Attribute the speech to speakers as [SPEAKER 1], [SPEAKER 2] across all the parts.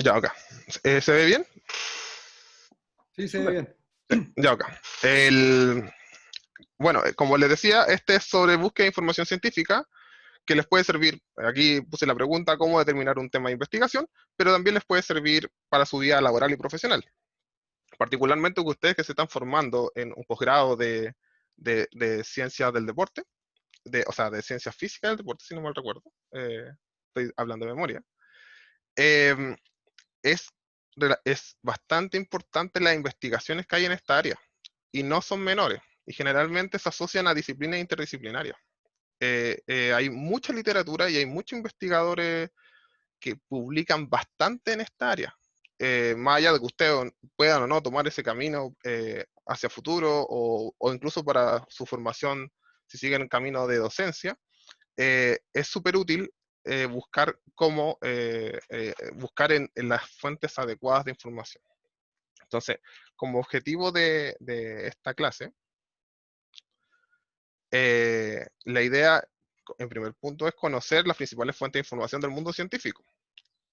[SPEAKER 1] Ya, acá. ¿Se ve bien?
[SPEAKER 2] Sí, se ve
[SPEAKER 1] Súper.
[SPEAKER 2] bien.
[SPEAKER 1] Ya, acá. Bueno, como les decía, este es sobre búsqueda de información científica que les puede servir, aquí puse la pregunta, cómo determinar un tema de investigación, pero también les puede servir para su vida laboral y profesional. Particularmente ustedes que se están formando en un posgrado de ciencias del deporte, o sea, de ciencias físicas del deporte, si no mal recuerdo, estoy hablando de memoria. Eh, es, es bastante importante las investigaciones que hay en esta área y no son menores y generalmente se asocian a disciplinas interdisciplinarias. Hay mucha literatura y hay muchos investigadores que publican bastante en esta área. Más allá de que ustedes puedan o no tomar ese camino hacia futuro o incluso para su formación, si siguen el camino de docencia, es súper útil buscar cómo buscar en las fuentes adecuadas de información. Entonces, como objetivo de esta clase, la idea, en primer punto, es conocer las principales fuentes de información del mundo científico.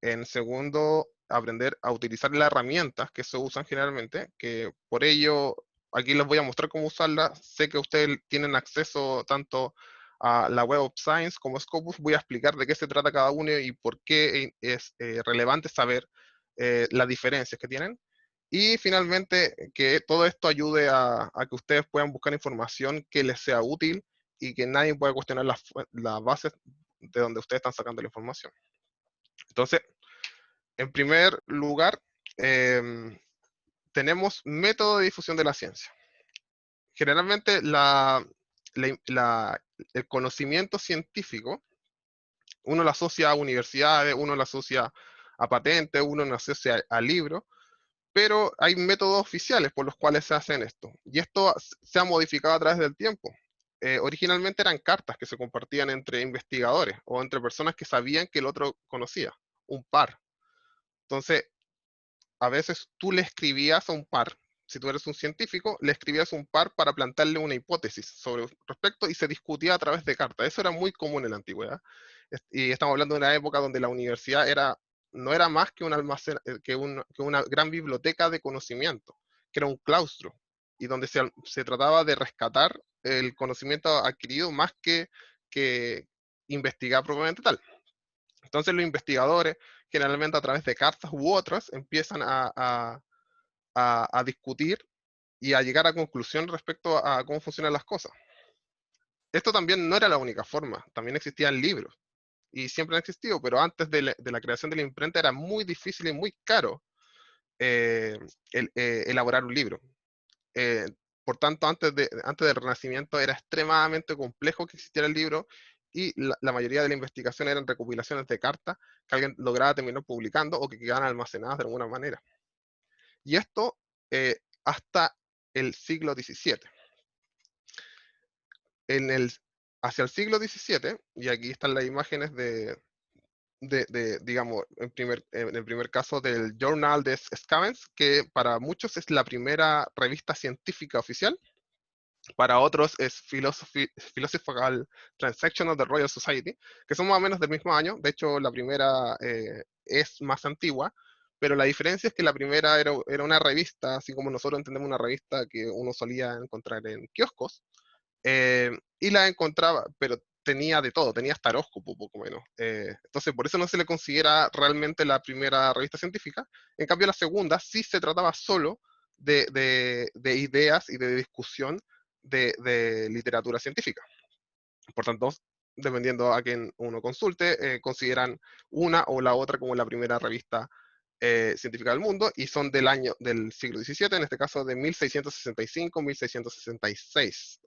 [SPEAKER 1] En segundo, aprender a utilizar las herramientas que se usan generalmente, que por ello, aquí les voy a mostrar cómo usarlas. Sé que ustedes tienen acceso tanto a la Web of Science como Scopus. Voy a explicar de qué se trata cada uno y por qué es relevante saber las diferencias que tienen. Y finalmente, que todo esto ayude a que ustedes puedan buscar información que les sea útil y que nadie pueda cuestionar las bases de donde ustedes están sacando la información. Entonces, en primer lugar, tenemos método de difusión de la ciencia. Generalmente, el conocimiento científico, uno lo asocia a universidades, uno lo asocia a patentes, uno lo asocia a libros, pero hay métodos oficiales por los cuales se hacen esto. Y esto se ha modificado a través del tiempo. Originalmente eran cartas que se compartían entre investigadores o entre personas que sabían que el otro conocía, un par. Entonces, a veces tú le escribías a un par, si tú eres un científico, le escribías a un par para plantearle una hipótesis sobre respecto y se discutía a través de cartas. Eso era muy común en la antigüedad. Y estamos hablando de una época donde la universidad no era más que un almacén, que una gran biblioteca de conocimiento, que era un claustro, y donde se trataba de rescatar el conocimiento adquirido más que investigar propiamente tal. Entonces los investigadores, generalmente a través de cartas u otras, empiezan a discutir y a llegar a conclusión respecto a cómo funcionan las cosas. Esto también no era la única forma, también existían libros y siempre han existido, pero antes de la creación de la imprenta era muy difícil y muy caro eh, elaborar un libro. Eh, por tanto, antes del Renacimiento era extremadamente complejo que existiera el libro y la mayoría de la investigación eran recopilaciones de cartas que alguien lograba terminar publicando o que quedaban almacenadas de alguna manera. Y esto hasta el siglo XVII. En el, hacia el siglo XVII, y aquí están las imágenes digamos, en el primer caso del Journal des Scavens, que para muchos es la primera revista científica oficial. Para otros es Philosophical Transaction of the Royal Society, que son más o menos del mismo año. De hecho, la primera es más antigua, pero la diferencia es que la primera era una revista, así como nosotros entendemos una revista que uno solía encontrar en kioscos, y la encontraba, pero tenía de todo, tenía hasta horóscopo, poco menos. Entonces, por eso no se le considera realmente la primera revista científica. En cambio, la segunda sí se trataba solo de ideas y de discusión de literatura científica. Por tanto, dependiendo a quien uno consulte, consideran una o la otra como la primera revista científica del mundo y son del siglo XVII, en este caso de 1665-1666.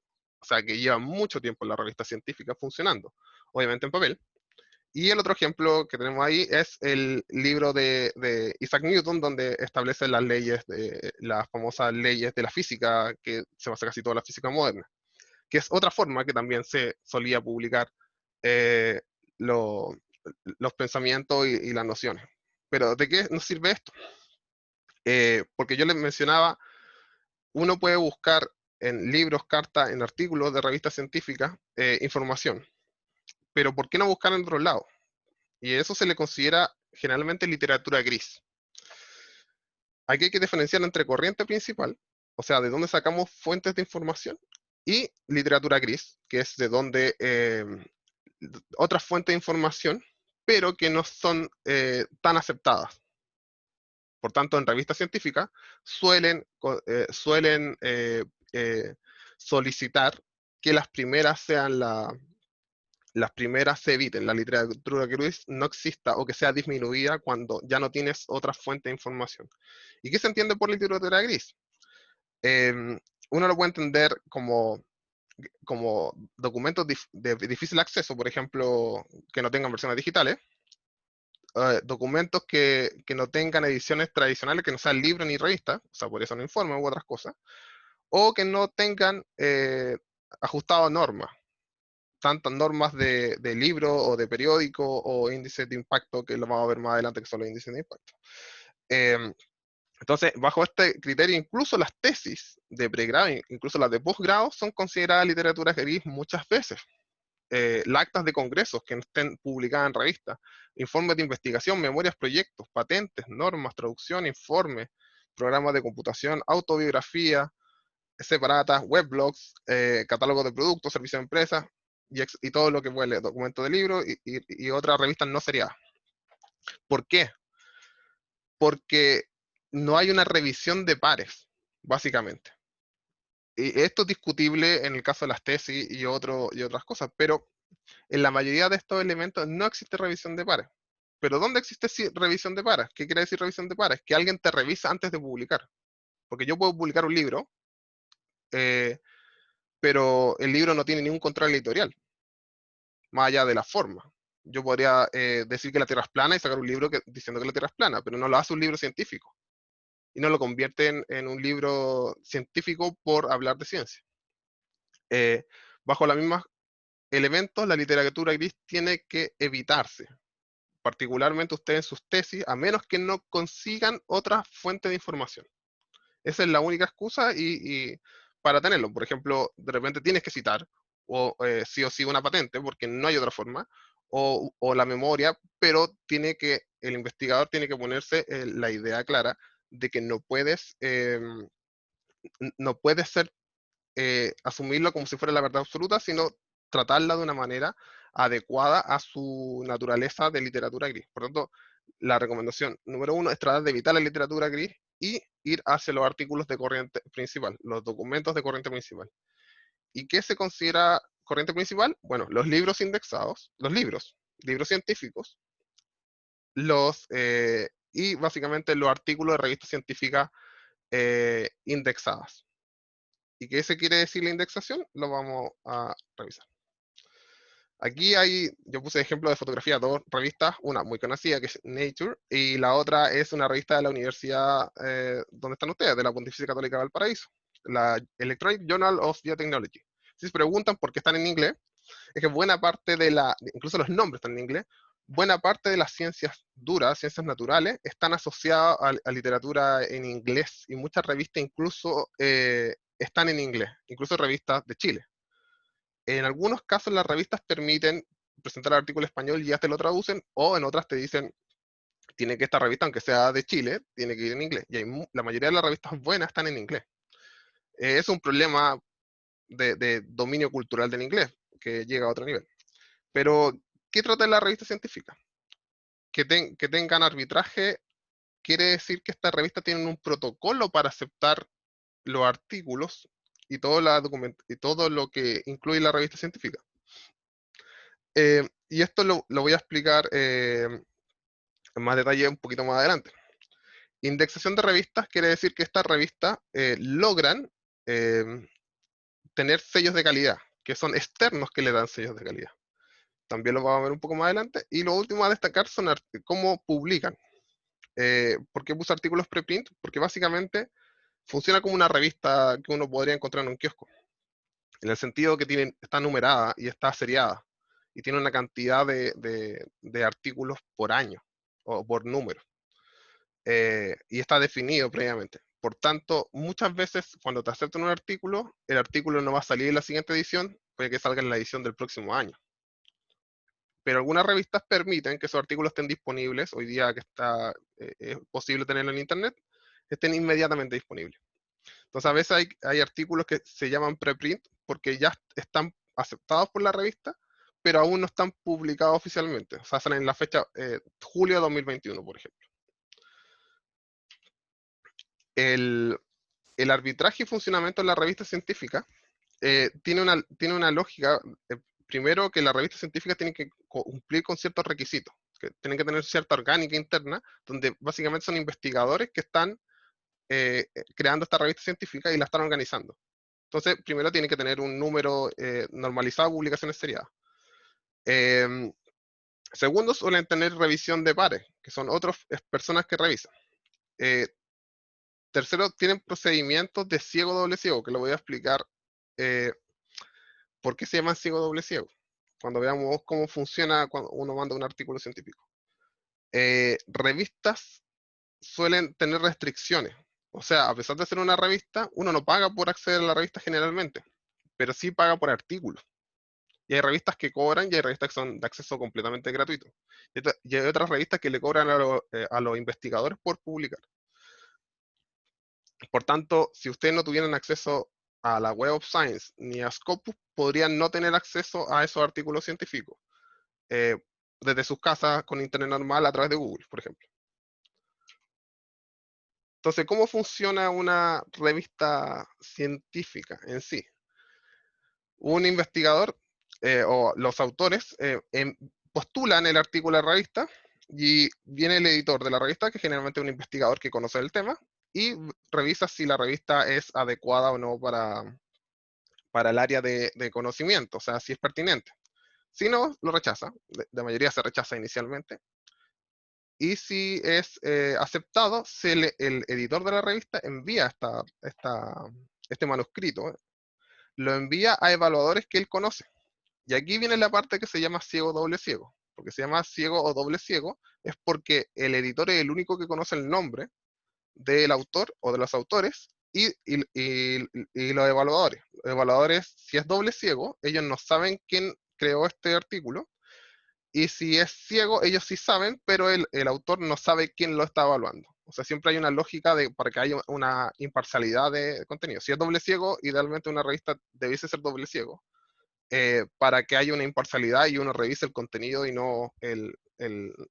[SPEAKER 1] O sea que lleva mucho tiempo la revista científica funcionando, obviamente en papel. Y el otro ejemplo que tenemos ahí es el libro de Isaac Newton, donde establece las famosas leyes de la física, que se basa casi toda la física moderna, que es otra forma que también se solía publicar eh, lo, los pensamientos y las nociones. Pero ¿de qué nos sirve esto? Porque yo les mencionaba, uno puede buscar en libros, cartas, en artículos de revistas científicas información, pero ¿por qué no buscar en otros lados? Y eso se le considera generalmente literatura gris. Aquí hay que diferenciar entre corriente principal, o sea, de dónde sacamos fuentes de información, y literatura gris, que es de donde otras fuentes de información, pero que no son tan aceptadas. Por tanto, en revistas científicas suelen solicitar que las primeras sean las primeras se eviten, la literatura gris no exista o que sea disminuida cuando ya no tienes otras fuentes de información. ¿Y qué se entiende por literatura gris? Eh, Uno lo puede entender como documentos de difícil acceso, por ejemplo, que no tengan versiones digitales, documentos que no tengan ediciones tradicionales, que no sean libros ni revistas, o sea, por eso no informes u otras cosas, o que no tengan ajustado a normas, tantas normas de libro o de periódico o índices de impacto, que lo vamos a ver más adelante, que son los índices de impacto. Eh, entonces, bajo este criterio, incluso las tesis de pregrado, incluso las de posgrado, son consideradas literatura gris muchas veces. Las actas de congresos que no estén publicadas en revistas, informes de investigación, memorias, proyectos, patentes, normas, traducción, informes, programas de computación, autobiografía, separatas, weblogs, catálogos de productos, servicios de empresas y todo lo que huele, documentos de libro y otras revistas no seriadas. ¿Por qué? Porque no hay una revisión de pares, básicamente. Y esto es discutible en el caso de las tesis y otras cosas, pero en la mayoría de estos elementos no existe revisión de pares. Pero ¿dónde existe revisión de pares? ¿Qué quiere decir revisión de pares? Que alguien te revisa antes de publicar. Porque yo puedo publicar un libro, eh, pero el libro no tiene ningún control editorial, más allá de la forma. Yo podría decir que la Tierra es plana y sacar un libro diciendo que la Tierra es plana, pero no lo hace un libro científico. Y no lo convierte en un libro científico por hablar de ciencia. Eh, Bajo los mismos elementos, la literatura gris tiene que evitarse, particularmente ustedes en sus tesis, a menos que no consigan otra fuente de información. Esa es la única excusa y para tenerlo. Por ejemplo, de repente tienes que citar sí o sí una patente, porque no hay otra forma, o la memoria, pero el investigador tiene que ponerse la idea clara de que no puedes asumirlo como si fuera la verdad absoluta, sino tratarla de una manera adecuada a su naturaleza de literatura gris. Por tanto, la recomendación número uno es tratar de evitar la literatura gris y ir hacia los artículos de corriente principal, los documentos de corriente principal. ¿Y qué se considera corriente principal? Bueno, los libros indexados, libros científicos, y básicamente los artículos de revistas científicas indexadas. ¿Y qué se quiere decir la indexación? Lo vamos a revisar. Yo puse ejemplo de fotografía, dos revistas, una muy conocida que es Nature, y la otra es una revista de la universidad donde están ustedes, de la Pontificia Católica de Valparaíso, la Electronic Journal of Biotechnology. Si se preguntan por qué están en inglés, es que buena parte incluso los nombres están en inglés, buena parte de las ciencias duras, ciencias naturales, están asociadas a literatura en inglés, y muchas revistas incluso están en inglés, incluso revistas de Chile. En algunos casos las revistas permiten presentar el artículo en español y ya te lo traducen, o en otras te dicen, tiene que esta revista, aunque sea de Chile, tiene que ir en inglés. Y la mayoría de las revistas buenas están en inglés. Es un problema de dominio cultural del inglés, que llega a otro nivel. Pero, ¿qué trata la revista científica? Que tengan arbitraje quiere decir que estas revistas tienen un protocolo para aceptar los artículos y y todo lo que incluye la revista científica. Y esto lo voy a explicar en más detalle un poquito más adelante. Indexación de revistas quiere decir que estas revistas logran eh, tener sellos de calidad, que son externos que le dan sellos de calidad. También lo vamos a ver un poco más adelante. Y lo último a destacar son cómo publican. ¿Por qué puse artículos preprint? Porque básicamente funciona como una revista que uno podría encontrar en un kiosco, en el sentido que está numerada y está seriada, y tiene una cantidad de artículos por año o por número, y está definido previamente. Por tanto, muchas veces cuando te aceptan un artículo, el artículo no va a salir en la siguiente edición, puede que salga en la edición del próximo año. Pero algunas revistas permiten que esos artículos estén disponibles, hoy día que es posible tenerlo en Internet, estén inmediatamente disponibles. Entonces, a veces hay artículos que se llaman preprint porque ya están aceptados por la revista, pero aún no están publicados oficialmente. O sea, salen en la fecha julio de 2021, por ejemplo. El, el arbitraje y funcionamiento de la revista científica tiene una lógica. Primero, que las revistas científicas tienen que cumplir con ciertos requisitos, que tienen que tener cierta orgánica interna, donde básicamente son investigadores que están creando esta revista científica y la están organizando. Entonces, primero tiene que tener un número normalizado de publicaciones seriadas. Segundo, suelen tener revisión de pares, que son otras personas que revisan. Tercero, tienen procedimientos de ciego doble ciego, que lo voy a explicar por qué se llaman ciego doble ciego, cuando veamos cómo funciona cuando uno manda un artículo científico. Revistas suelen tener restricciones. O sea, a pesar de ser una revista, uno no paga por acceder a la revista generalmente, pero sí paga por artículos. Y hay revistas que cobran y hay revistas que son de acceso completamente gratuito. Y hay otras revistas que le cobran a los investigadores por publicar. Por tanto, si ustedes no tuvieran acceso a la Web of Science ni a Scopus, podrían no tener acceso a esos artículos científicos eh, desde sus casas con internet normal a través de Google, por ejemplo. Entonces, ¿cómo funciona una revista científica en sí? Un investigador o los autores postulan el artículo de la revista y viene el editor de la revista, que generalmente es un investigador que conoce el tema, y revisa si la revista es adecuada o no para el área de conocimiento, o sea, si es pertinente. Si no, lo rechaza. De mayoría se rechaza inicialmente. Y si es aceptado, el editor de la revista envía este manuscrito, lo envía a evaluadores que él conoce. Y aquí viene la parte que se llama ciego doble ciego. Porque se llama ciego o doble ciego, es porque el editor es el único que conoce el nombre del autor o de los autores y los evaluadores. Los evaluadores, si es doble ciego, ellos no saben quién creó este artículo. Y si es ciego, ellos sí saben, pero el autor no sabe quién lo está evaluando. O sea, siempre hay una lógica para que haya una imparcialidad de contenido. Si es doble ciego, idealmente una revista debiese ser doble ciego, para que haya una imparcialidad y uno revise el contenido y no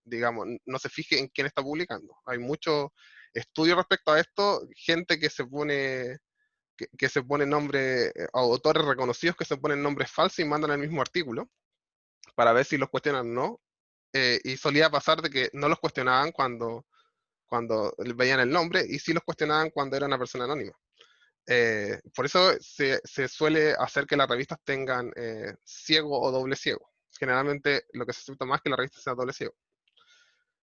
[SPEAKER 1] digamos, no se fije en quién está publicando. Hay muchos estudios respecto a esto, gente que se pone nombres, autores reconocidos que se ponen nombres falsos y mandan el mismo artículo para ver si los cuestionan o no. Y solía pasar de que no los cuestionaban cuando veían el nombre y sí los cuestionaban cuando era una persona anónima. Por eso se suele hacer que las revistas tengan ciego o doble ciego. Generalmente lo que se acepta más es que la revista sea doble ciego.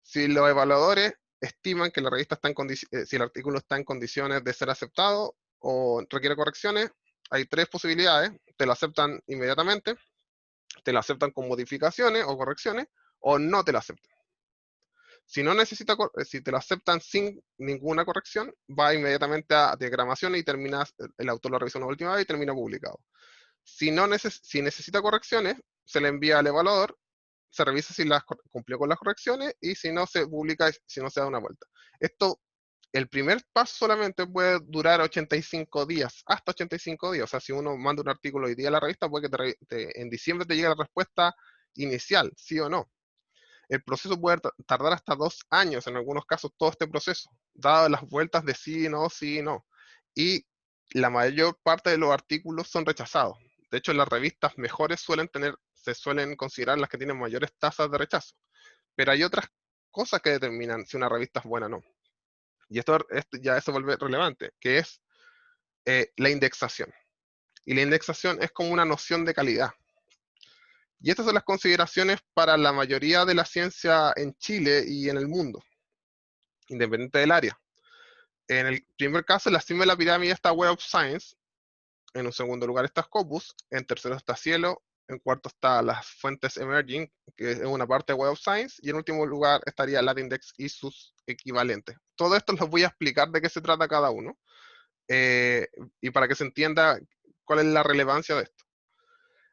[SPEAKER 1] Si los evaluadores estiman que la revista está si el artículo está en condiciones de ser aceptado o requiere correcciones, hay tres posibilidades. Te lo aceptan inmediatamente, te lo aceptan con modificaciones o correcciones, o no te lo aceptan. Si no necesita, si te lo aceptan sin ninguna corrección, va inmediatamente a diagramación y el autor lo revisa una última vez y termina publicado. Si necesita correcciones, se le envía al evaluador, se revisa si cumplió con las correcciones y si no se publica, si no se da una vuelta. Esto, el primer paso solamente puede durar 85 días, hasta 85 días. O sea, si uno manda un artículo hoy día a la revista, puede que en diciembre te llegue la respuesta inicial, sí o no. El proceso puede tardar hasta 2 años en algunos casos, todo este proceso, dadas las vueltas de sí, no, sí, no. Y la mayor parte de los artículos son rechazados. De hecho, las revistas mejores se suelen considerar las que tienen mayores tasas de rechazo. Pero hay otras cosas que determinan si una revista es buena o no. Y esto ya se vuelve relevante, que es la indexación. Y la indexación es como una noción de calidad. Y estas son las consideraciones para la mayoría de la ciencia en Chile y en el mundo, independiente del área. En el primer caso, en la cima de la pirámide está Web of Science, en un segundo lugar está Scopus, en tercero está Cielo, en cuarto está las fuentes Emerging, que es una parte de Web of Science, y en último lugar estaría LatinDex y sus equivalentes. Todo esto les voy a explicar de qué se trata cada uno, y para que se entienda cuál es la relevancia de esto.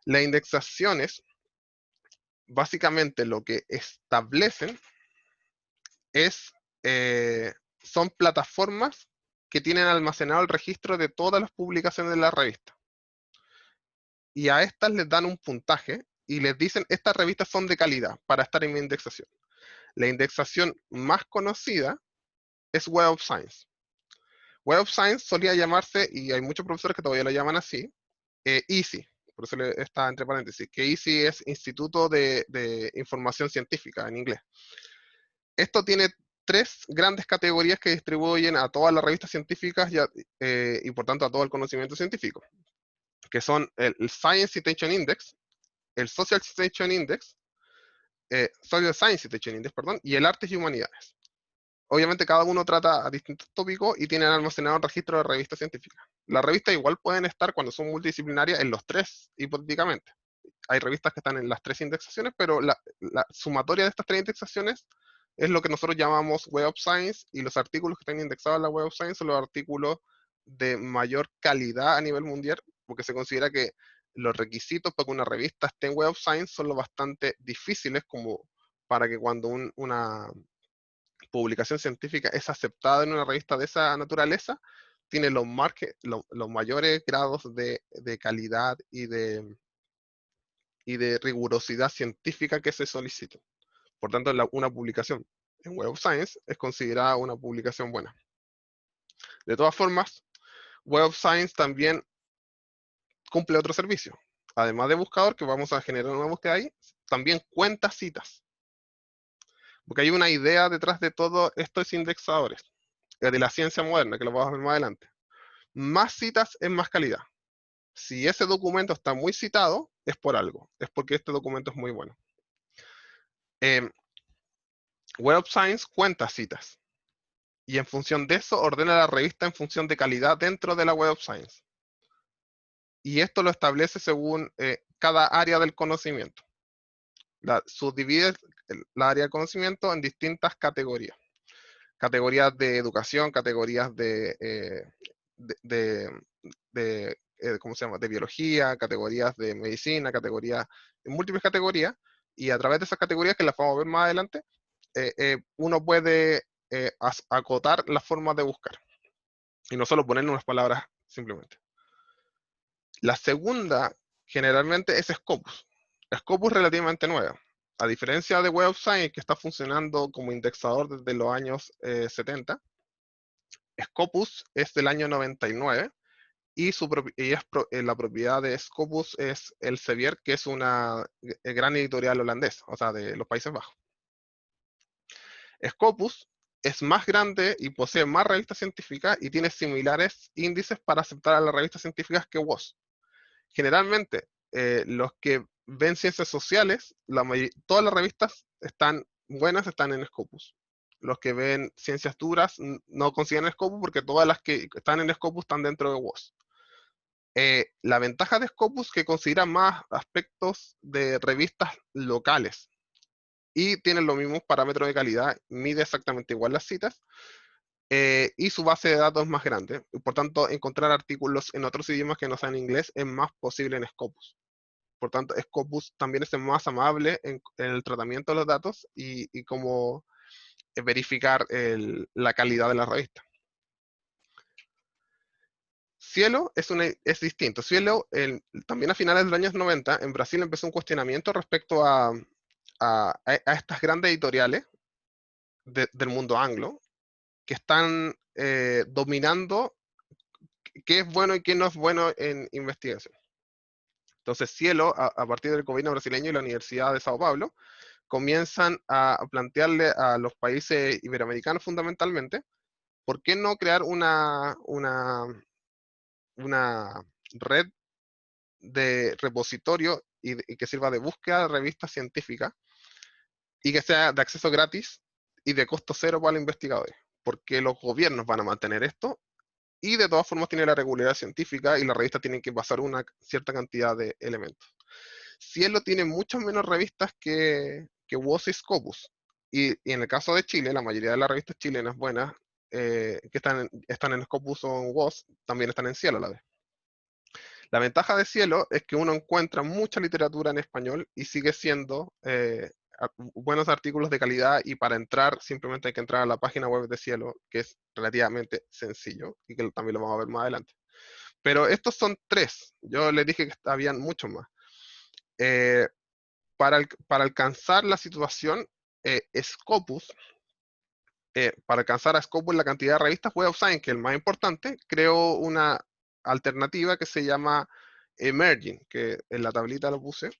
[SPEAKER 1] Las indexaciones, básicamente lo que establecen es son plataformas que tienen almacenado el registro de todas las publicaciones de la revista. Y a estas les dan un puntaje y les dicen, estas revistas son de calidad para estar en mi indexación. La indexación más conocida es Web of Science. Web of Science solía llamarse, y hay muchos profesores que todavía lo llaman así, EASY, por eso está entre paréntesis, que EASY es Instituto de Información Científica en inglés. Esto tiene tres grandes categorías que distribuyen a todas las revistas científicas y por tanto a todo el conocimiento científico, que son el Science Citation Index, el Social Citation Index, Social Science Citation Index, perdón, y el Artes y Humanidades. Obviamente cada uno trata a distintos tópicos y tienen almacenado un registro de revistas científicas. Las revistas igual pueden estar, cuando son multidisciplinarias, en los tres, hipotéticamente. Hay revistas que están en las tres indexaciones, pero la sumatoria de estas tres indexaciones es lo que nosotros llamamos Web of Science, y los artículos que están indexados en la Web of Science son los artículos de mayor calidad a nivel mundial, porque se considera que los requisitos para que una revista esté en Web of Science son lo bastante difíciles como para que cuando una publicación científica es aceptada en una revista de esa naturaleza, tiene los mayores grados de calidad y de rigurosidad científica que se solicitan. Por tanto, una publicación en Web of Science es considerada una publicación buena. De todas formas, Web of Science también cumple otro servicio. Además de buscador, que vamos a generar una búsqueda ahí, también cuenta citas. Porque hay una idea detrás de todo estos indexadores, de la ciencia moderna, que lo vamos a ver más adelante. Más citas es más calidad. Si ese documento está muy citado, es por algo. Es porque este documento es muy bueno. Web of Science cuenta citas. Y en función de eso, ordena la revista en función de calidad dentro de la Web of Science. Y esto lo establece según cada área del conocimiento. Subdivide la área del conocimiento en distintas categorías. Categorías de educación, categorías ¿cómo se llama? De biología, categorías de medicina, categorías, múltiples categorías, y a través de esas categorías, que las vamos a ver más adelante, uno puede acotar las formas de buscar, y no solo poner unas palabras simplemente. La segunda, generalmente, es Scopus. Scopus es relativamente nueva. A diferencia de Web of Science, que está funcionando como indexador desde los años 70, Scopus es del año 99, y la propiedad de Scopus es Elsevier, que es una gran editorial holandesa, o sea, de los Países Bajos. Scopus es más grande y posee más revistas científicas y tiene similares índices para aceptar a las revistas científicas que WOS. Generalmente, los que ven ciencias sociales, todas las revistas están buenas, están en Scopus. Los que ven ciencias duras no consiguen Scopus, porque todas las que están en Scopus están dentro de WOS. La ventaja de Scopus es que considera más aspectos de revistas locales y tiene los mismos parámetros de calidad, mide exactamente igual las citas, y su base de datos es más grande. Por tanto, encontrar artículos en otros idiomas que no sean inglés es más posible en Scopus. Por tanto, Scopus también es más amable en el tratamiento de los datos y cómo verificar la calidad de la revista. Cielo es distinto. Cielo, también a finales de los años 90, en Brasil empezó un cuestionamiento respecto a estas grandes editoriales del mundo anglo, que están dominando qué es bueno y qué no es bueno en investigación. Entonces, Cielo, a partir del gobierno brasileño y la Universidad de Sao Paulo, comienzan a plantearle a los países iberoamericanos fundamentalmente, ¿por qué no crear una red de repositorio y que sirva de búsqueda de revistas científicas y que sea de acceso gratis y de costo cero para los investigadores? Porque los gobiernos van a mantener esto y de todas formas tiene la regularidad científica y las revistas tienen que pasar una cierta cantidad de elementos. Cielo tiene muchas menos revistas que WOS y Scopus. Y en el caso de Chile, la mayoría de las revistas chilenas buenas que están en Scopus o en WOS también están en Cielo a la vez. La ventaja de Cielo es que uno encuentra mucha literatura en español y sigue siendo buenos artículos de calidad, y para entrar simplemente hay que entrar a la página web de Cielo, que es relativamente sencillo y que también lo vamos a ver más adelante. Pero estos son tres. Yo les dije que habían muchos más. Eh, para alcanzar la situación, Scopus, para alcanzar a Scopus la cantidad de revistas Web of Science, que es el más importante, creó una alternativa que se llama Emerging, que en la tablita lo puse.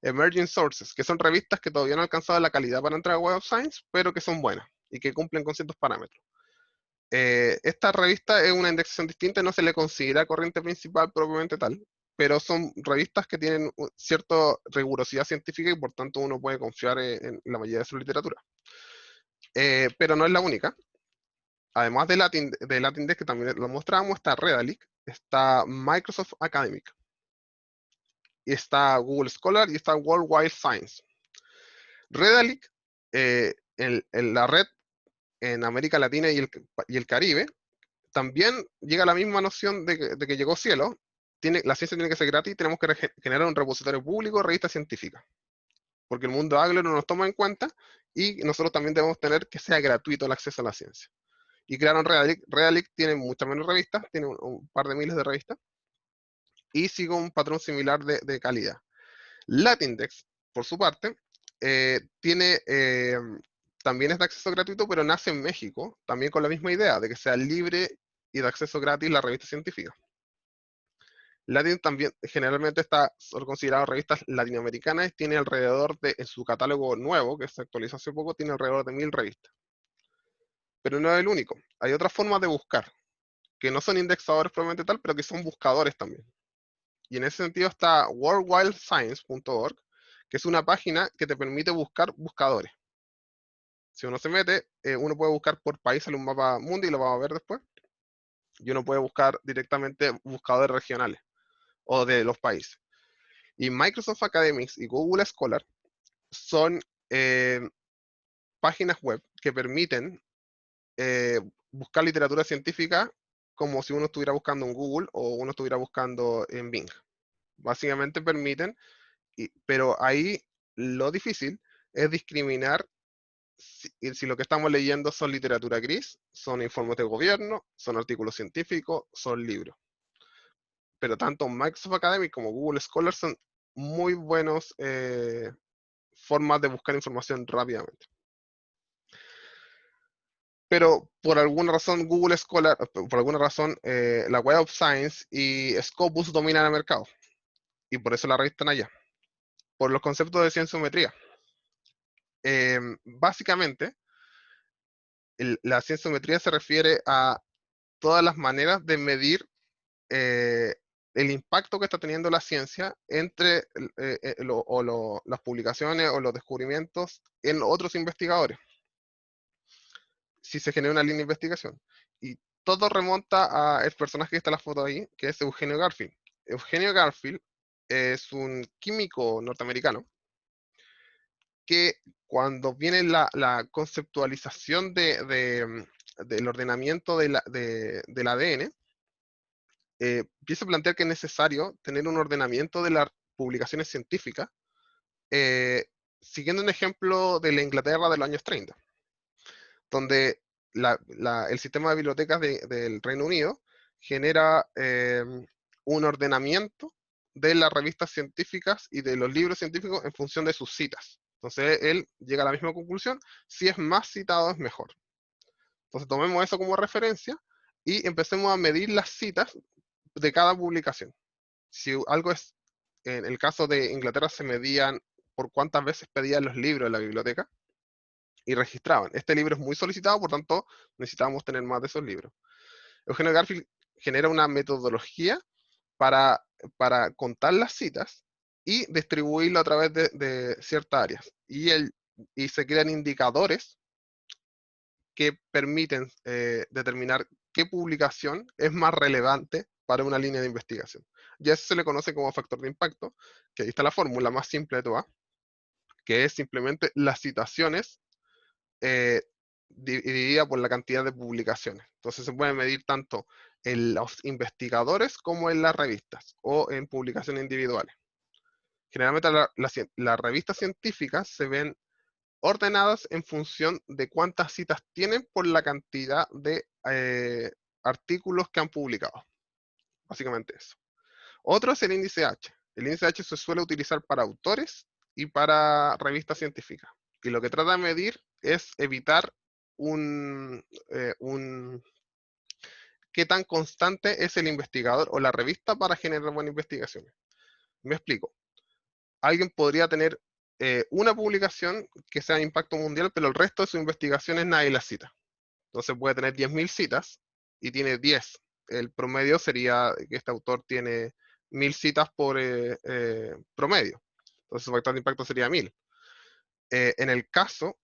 [SPEAKER 1] Emerging Sources, que son revistas que todavía no han alcanzado la calidad para entrar a Web of Science, pero que son buenas y que cumplen con ciertos parámetros. Esta revista es una indexación distinta, no se le considera corriente principal propiamente tal, pero son revistas que tienen cierta rigurosidad científica y por tanto uno puede confiar en la mayoría de su literatura. Pero no es la única. Además de LatinDesk, que también lo mostramos, está Redalyc, está Microsoft Academic, y está Google Scholar y está World Wide Science. Redalyc, en la red en América Latina y el Caribe, también llega a la misma noción de que llegó Cielo. La ciencia tiene que ser gratis, tenemos que generar un repositorio público de revistas científicas, porque el mundo anglo no nos toma en cuenta y nosotros también debemos tener que sea gratuito el acceso a la ciencia. Y crearon Redalyc. Redalyc tiene muchas menos revistas, tiene un par de miles de revistas, y sigue un patrón similar de calidad. Latindex, por su parte, también es de acceso gratuito, pero nace en México, también con la misma idea de que sea libre y de acceso gratis la revista científica. Latin también generalmente está considerado revistas latinoamericanas, tiene alrededor en su catálogo nuevo, que se actualizó hace poco, tiene alrededor de 1000 revistas. Pero no es el único. Hay otras formas de buscar, que no son indexadores probablemente tal, pero que son buscadores también. Y en ese sentido está worldwidescience.org, que es una página que te permite buscar buscadores. Si uno se mete, uno puede buscar por país en un mapa mundi, y lo vamos a ver después. Y uno puede buscar directamente buscadores regionales o de los países. Y Microsoft Academics y Google Scholar son páginas web que permiten buscar literatura científica como si uno estuviera buscando en Google o uno estuviera buscando en Bing. Básicamente permiten, pero ahí lo difícil es discriminar si lo que estamos leyendo son literatura gris, son informes de gobierno, son artículos científicos, son libros. Pero tanto Microsoft Academic como Google Scholar son muy buenos formas de buscar información rápidamente. Pero por alguna razón Google Scholar, por alguna razón la Web of Science y Scopus dominan el mercado. Y por eso la revista están allá. Por los conceptos de cienciometría. Básicamente, la cienciometría se refiere a todas las maneras de medir el impacto que está teniendo la ciencia entre las publicaciones o los descubrimientos en otros investigadores, si se genera una línea de investigación. Y todo remonta al personaje que está en la foto ahí, que es Eugenio Garfield. Eugenio Garfield es un químico norteamericano que cuando viene la conceptualización del ordenamiento del ADN, empieza a plantear que es necesario tener un ordenamiento de las publicaciones científicas, eh, siguiendo un ejemplo de la Inglaterra de los años 30, donde el sistema de bibliotecas del Reino Unido genera un ordenamiento de las revistas científicas y de los libros científicos en función de sus citas. Entonces él llega a la misma conclusión: si es más citado es mejor. Entonces tomemos eso como referencia y empecemos a medir las citas de cada publicación. Si algo es, en el caso de Inglaterra se medían por cuántas veces pedían los libros en la biblioteca y registraban. Este libro es muy solicitado, por tanto necesitábamos tener más de esos libros. Eugenio Garfield genera una metodología para, para contar las citas y distribuirlo a través de ciertas áreas. Y se crean indicadores que permiten determinar qué publicación es más relevante para una línea de investigación. Y a eso se le conoce como factor de impacto, que ahí está la fórmula más simple de todas, que es simplemente las citaciones dividida por la cantidad de publicaciones. Entonces se puede medir tanto en los investigadores como en las revistas o en publicaciones individuales. Generalmente las revistas científicas se ven ordenadas en función de cuántas citas tienen por la cantidad de artículos que han publicado. Básicamente eso. Otro es el índice H. El índice H se suele utilizar para autores y para revistas científicas. Y lo que trata de medir es evitar un qué tan constante es el investigador o la revista para generar buenas investigaciones. Me explico. Alguien podría tener una publicación que sea de impacto mundial, pero el resto de sus investigaciones nadie las cita. Entonces puede tener 10.000 citas y tiene 10. El promedio sería que este autor tiene 1.000 citas por promedio. Entonces su factor de impacto sería 1.000. En el caso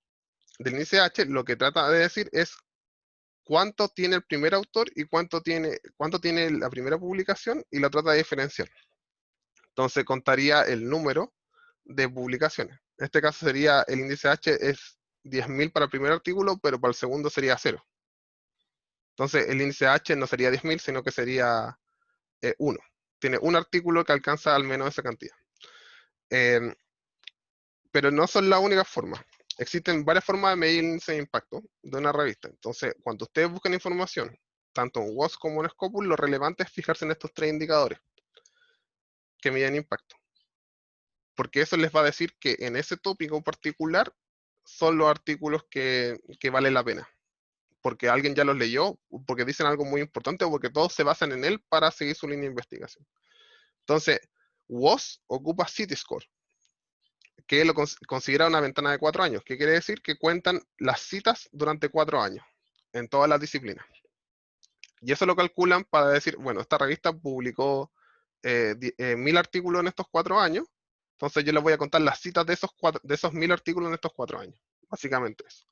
[SPEAKER 1] del índice H, lo que trata de decir es cuánto tiene el primer autor y cuánto tiene la primera publicación, y lo trata de diferenciar. Entonces contaría el número de publicaciones. En este caso sería el índice H es 10.000 para el primer artículo, pero para el segundo sería 0. Entonces el índice H no sería 10.000, sino que sería 1. Tiene un artículo que alcanza al menos esa cantidad. Pero no son la única forma. Existen varias formas de medir el índice de impacto de una revista. Entonces, cuando ustedes buscan información, tanto en WOS como en Scopus, lo relevante es fijarse en estos 3 indicadores que miden impacto. Porque eso les va a decir que en ese tópico particular son los artículos que vale la pena. Porque alguien ya los leyó, porque dicen algo muy importante, o porque todos se basan en él para seguir su línea de investigación. Entonces, WOS ocupa CityScore, que lo considera una ventana de 4 años. ¿Qué quiere decir? Que cuentan las citas durante 4 años, en todas las disciplinas. Y eso lo calculan para decir, bueno, esta revista publicó 1.000 artículos en estos 4 años, entonces yo les voy a contar las citas de esos 1.000 artículos en estos 4 años. Básicamente eso.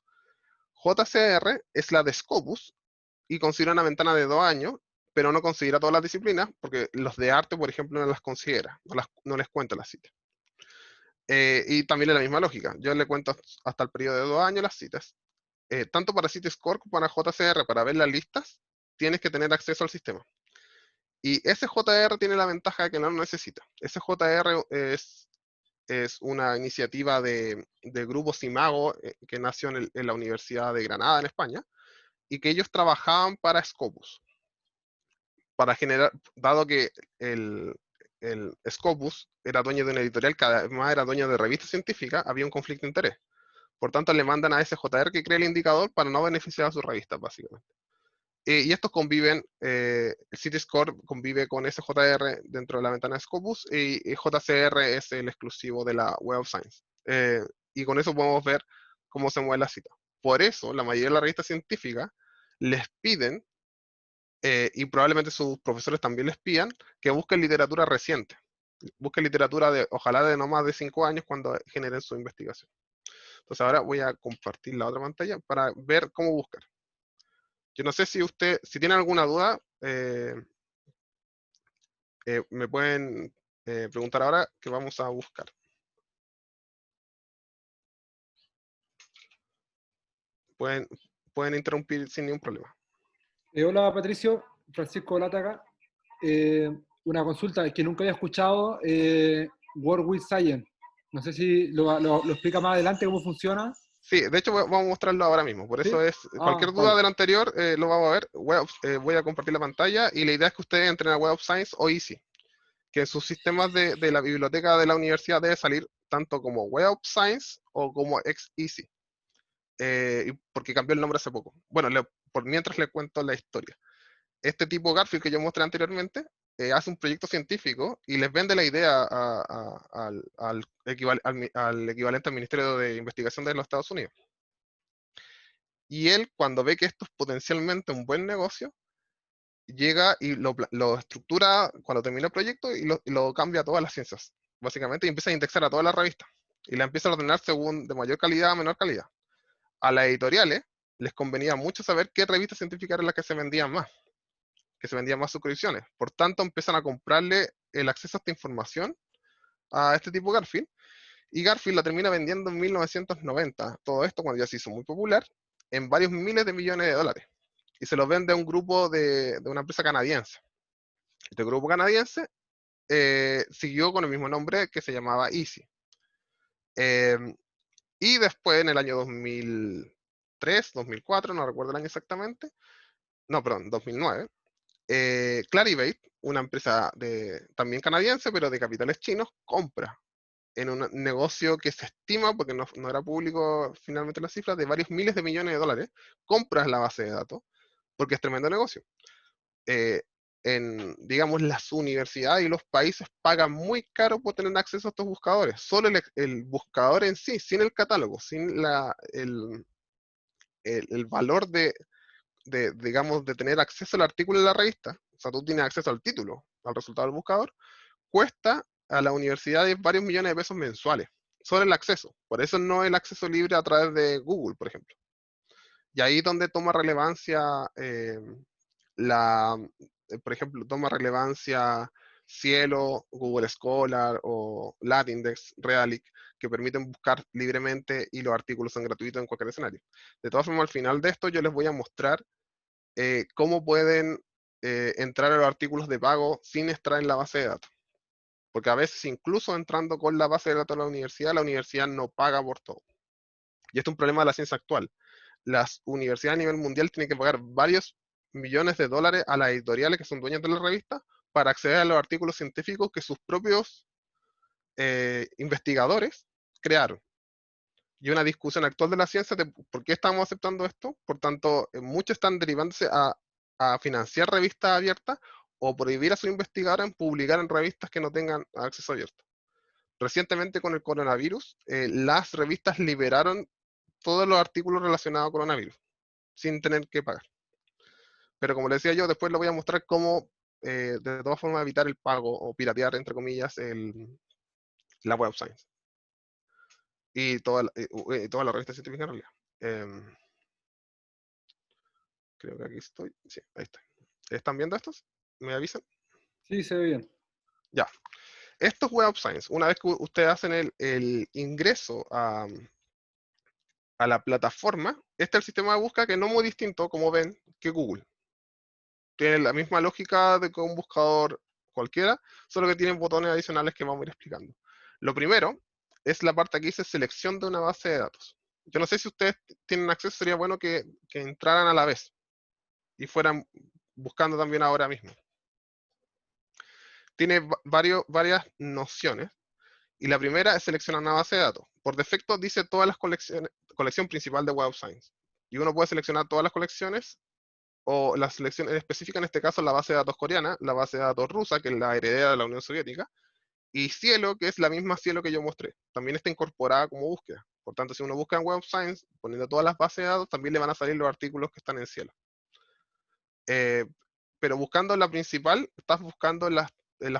[SPEAKER 1] JCR es la de Scopus y considera una ventana de 2 años, pero no considera todas las disciplinas, porque los de arte, por ejemplo, no las considera, no les cuenta las citas. Y también es la misma lógica. Yo le cuento hasta el periodo de 2 años las citas. Tanto para CityScore como para JCR, para ver las listas, tienes que tener acceso al sistema. Y SJR tiene la ventaja de que no lo necesita. SJR es una iniciativa de Grupo Simago que nació en la Universidad de Granada, en España, y que ellos trabajaban para Scopus. Para generar, dado que el Scopus era dueño de una editorial que además era dueño de revistas científicas, había un conflicto de interés. Por tanto, le mandan a SJR que cree el indicador para no beneficiar a sus revistas, básicamente. Y estos conviven, el CityScore convive con SJR dentro de la ventana de Scopus, y JCR es el exclusivo de la Web of Science. Y con eso podemos ver cómo se mueve la cita. Por eso, la mayoría de las revistas científicas les piden, y probablemente sus profesores también les pidan, que busquen literatura reciente. Busquen literatura ojalá de no más de 5 años cuando generen su investigación. Entonces ahora voy a compartir la otra pantalla para ver cómo buscar. Yo no sé si tienen alguna duda, me pueden preguntar ahora que vamos a buscar. Pueden interrumpir sin ningún problema.
[SPEAKER 2] Hola Patricio, Francisco Lataca. Una consulta que nunca había escuchado, World with Science. No sé si lo explica más adelante cómo funciona.
[SPEAKER 1] Sí, de hecho vamos a mostrarlo ahora mismo. Por eso
[SPEAKER 2] ¿Sí?
[SPEAKER 1] cualquier duda
[SPEAKER 2] Vale.
[SPEAKER 1] del anterior lo vamos a ver. Voy a compartir la pantalla, y la idea es que ustedes entren a Web of Science o EASY, que en sus sistemas de la biblioteca de la universidad debe salir tanto como Web of Science o como XEASY. Porque cambió el nombre hace poco. Bueno, por mientras le cuento la historia. Este tipo Garfield que yo mostré anteriormente hace un proyecto científico y les vende la idea al equivalente al Ministerio de Investigación de los Estados Unidos. Y él, cuando ve que esto es potencialmente un buen negocio, llega y lo estructura cuando termina el proyecto, y lo cambia a todas las ciencias, básicamente, y empieza a indexar a todas las revistas. Y la empieza a ordenar según de mayor calidad a menor calidad. A las editoriales les convenía mucho saber qué revistas científicas eran las que se vendían más suscripciones. Por tanto, empiezan a comprarle el acceso a esta información a este tipo Garfield, y Garfield la termina vendiendo en 1990, todo esto cuando ya se hizo muy popular, en varios miles de millones de dólares. Y se los vende a un grupo de una empresa canadiense. Este grupo canadiense siguió con el mismo nombre que se llamaba Easy. Y después, en el año 2003, 2004, no recuerdo el año exactamente, no, perdón, 2009, Clarivate, una empresa también canadiense, pero de capitales chinos, compra en un negocio que se estima, porque no era público finalmente la cifra, de varios miles de millones de dólares, compras la base de datos, porque es tremendo negocio. Eh, digamos, las universidades y los países pagan muy caro por tener acceso a estos buscadores. Solo el buscador en sí, sin el catálogo, sin el valor digamos, de tener acceso al artículo de la revista, o sea, tú tienes acceso al título, al resultado del buscador, cuesta a la universidad varios millones de pesos mensuales, solo el acceso. Por eso no el acceso libre a través de Google, por ejemplo. Y ahí es donde toma relevancia la, por ejemplo, toma relevancia Cielo, Google Scholar o Latindex, Realic, que permiten buscar libremente y los artículos son gratuitos en cualquier escenario. De todas formas, al final de esto yo les voy a mostrar cómo pueden entrar a los artículos de pago sin estar en la base de datos. Porque a veces, incluso entrando con la base de datos de la universidad no paga por todo. Y esto es un problema de la ciencia actual. Las universidades a nivel mundial tienen que pagar varios millones de dólares a las editoriales que son dueñas de la revista para acceder a los artículos científicos que sus propios investigadores crearon. Y una discusión actual de la ciencia de por qué estamos aceptando esto. Por tanto, muchos están derivándose a financiar revistas abiertas o prohibir a sus investigadores en publicar en revistas que no tengan acceso abierto. Recientemente con el coronavirus, las revistas liberaron todos los artículos relacionados a coronavirus sin tener que pagar. Pero como les decía yo, después les voy a mostrar cómo de todas formas evitar el pago o piratear, entre comillas, la Web of Science y toda la revista científica en realidad. Creo que aquí estoy. Sí, ahí está. ¿Están viendo estos? ¿Me avisan?
[SPEAKER 2] Sí, se ve bien.
[SPEAKER 1] Ya. Esto es Web of Science. Una vez que ustedes hacen el ingreso a la plataforma, este es el sistema de búsqueda que no es muy distinto, como ven, que Google. Tiene la misma lógica de que un buscador cualquiera, solo que tiene botones adicionales que vamos a ir explicando. Lo primero es la parte que dice selección de una base de datos. Yo no sé si ustedes tienen acceso, sería bueno que entraran a la vez y fueran buscando también ahora mismo. Tiene varias nociones. Y la primera es seleccionar una base de datos. Por defecto dice todas las colecciones, colección principal de Web of Science. Y uno puede seleccionar todas las colecciones o la selección específica, en este caso la base de datos coreana, la base de datos rusa, que es la heredera de la Unión Soviética, y Cielo, que es la misma Cielo que yo mostré. También está incorporada como búsqueda. Por tanto, si uno busca en Web of Science, poniendo todas las bases de datos, también le van a salir los artículos que están en Cielo. Eh, pero buscando la principal, estás buscando las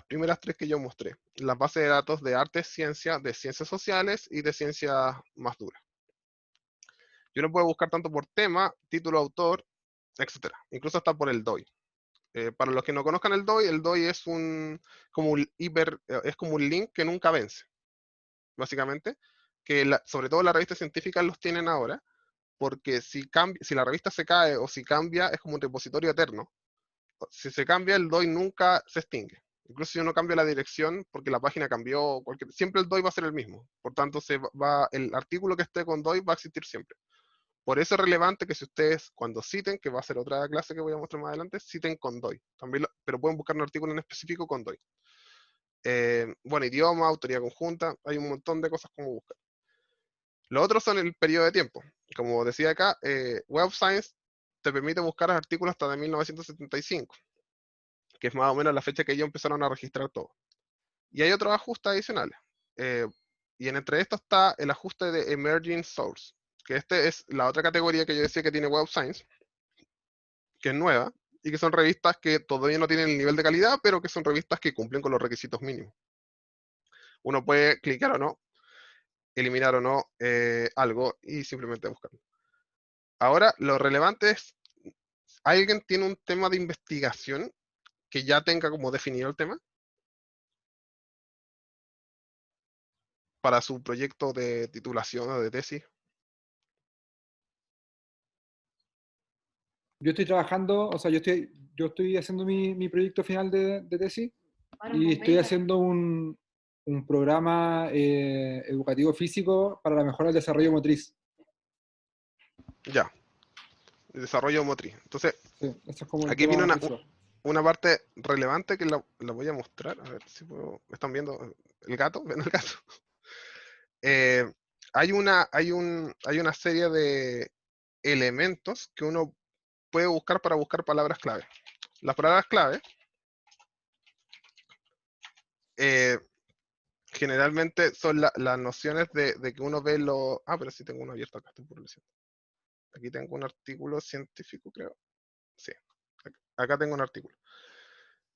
[SPEAKER 1] primeras tres que yo mostré. Las bases de datos de arte, ciencia, de ciencias sociales y de ciencias más duras. Yo no puedo buscar tanto por tema, título, autor, etcétera. Incluso hasta por el DOI. Para los que no conozcan el DOI es es como un link que nunca vence, básicamente. Que sobre todo las revistas científicas los tienen ahora, porque si la revista se cae o si cambia, es como un repositorio eterno. Si se cambia, el DOI nunca se extingue. Incluso si uno cambia la dirección porque la página cambió, siempre el DOI va a ser el mismo. Por tanto, el artículo que esté con DOI va a existir siempre. Por eso es relevante que si ustedes cuando citen, que va a ser otra clase que voy a mostrar más adelante, citen con DOI. También pero pueden buscar un artículo en específico con DOI. Bueno, idioma, autoría conjunta, hay un montón de cosas como buscar. Lo otro son el periodo de tiempo. Como decía acá, Web of Science te permite buscar artículos hasta de 1975, que es más o menos la fecha que ellos empezaron a registrar todo. Y hay otros ajustes adicionales. Eh, y entre estos está el ajuste de Emerging Source, que este es la otra categoría que yo decía que tiene Web of Science, que es nueva, y que son revistas que todavía no tienen el nivel de calidad, pero que son revistas que cumplen con los requisitos mínimos. Uno puede clicar o no, eliminar o no algo y simplemente buscarlo. Ahora, lo relevante es, ¿alguien tiene un tema de investigación que ya tenga como definido el tema para su proyecto de titulación o de tesis?
[SPEAKER 2] Yo estoy trabajando, o sea, yo estoy haciendo mi proyecto final de tesis y estoy haciendo un programa educativo físico para la mejora del desarrollo motriz.
[SPEAKER 1] Ya, desarrollo motriz. Entonces,
[SPEAKER 2] Sí, ese es como el
[SPEAKER 1] aquí viene
[SPEAKER 2] tema principal.
[SPEAKER 1] una parte relevante que la voy a mostrar. A ver si puedo. ¿Están viendo el gato? ¿Ven el gato? Eh, hay una serie de elementos que uno puede buscar para buscar palabras clave. Las palabras clave eh, generalmente son las nociones de que uno ve lo... Ah, pero sí tengo uno abierto acá, estoy por lo siento. Aquí tengo un artículo científico, creo. Sí, acá tengo un artículo.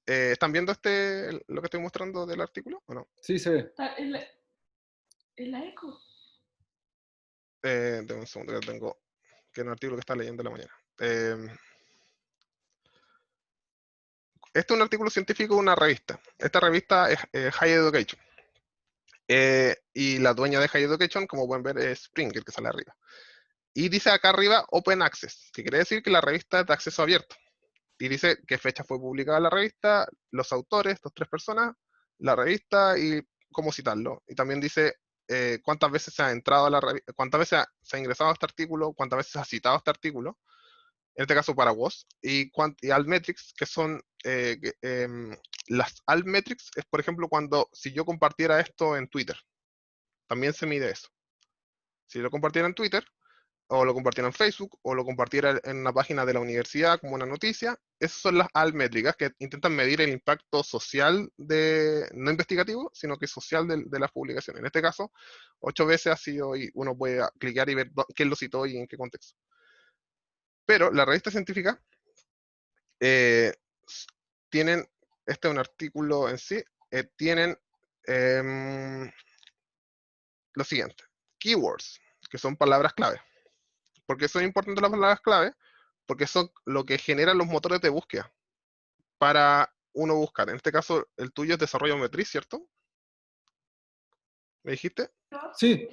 [SPEAKER 1] ¿Están viendo lo que estoy mostrando del artículo o no?
[SPEAKER 2] Sí, se ve.
[SPEAKER 3] En la eco.
[SPEAKER 1] Denme un segundo, que es un artículo que está leyendo en la mañana. Este es un artículo científico de una revista. Esta revista es High Education. Y la dueña de High Education, como pueden ver, es Springer, que sale arriba. Y dice acá arriba Open Access, que quiere decir que la revista es de acceso abierto. Y dice qué fecha fue publicada la revista, los autores, estas tres personas, la revista y cómo citarlo. Y también dice cuántas veces se ha entrado a la revista, cuántas veces se ha ingresado a este artículo, cuántas veces se ha citado este artículo, en este caso para WOS, y Altmetrics, que son las Altmetrics, es por ejemplo cuando si yo compartiera esto en Twitter, también se mide eso. Si lo compartiera en Twitter, o lo compartiera en Facebook, o lo compartiera en una página de la universidad como una noticia, esas son las ALT-métricas que intentan medir el impacto social no investigativo, sino que social de las publicaciones. En este caso, 8 veces ha sido, y uno puede clicar y ver quién lo citó y en qué contexto. Pero la revista científica eh, tienen, este es un artículo en sí, tienen lo siguiente, keywords, que son palabras clave. ¿Por qué son importantes las palabras clave? Porque son lo que generan los motores de búsqueda para uno buscar. En este caso, el tuyo es desarrollo motriz, ¿cierto? ¿Me dijiste?
[SPEAKER 2] Sí,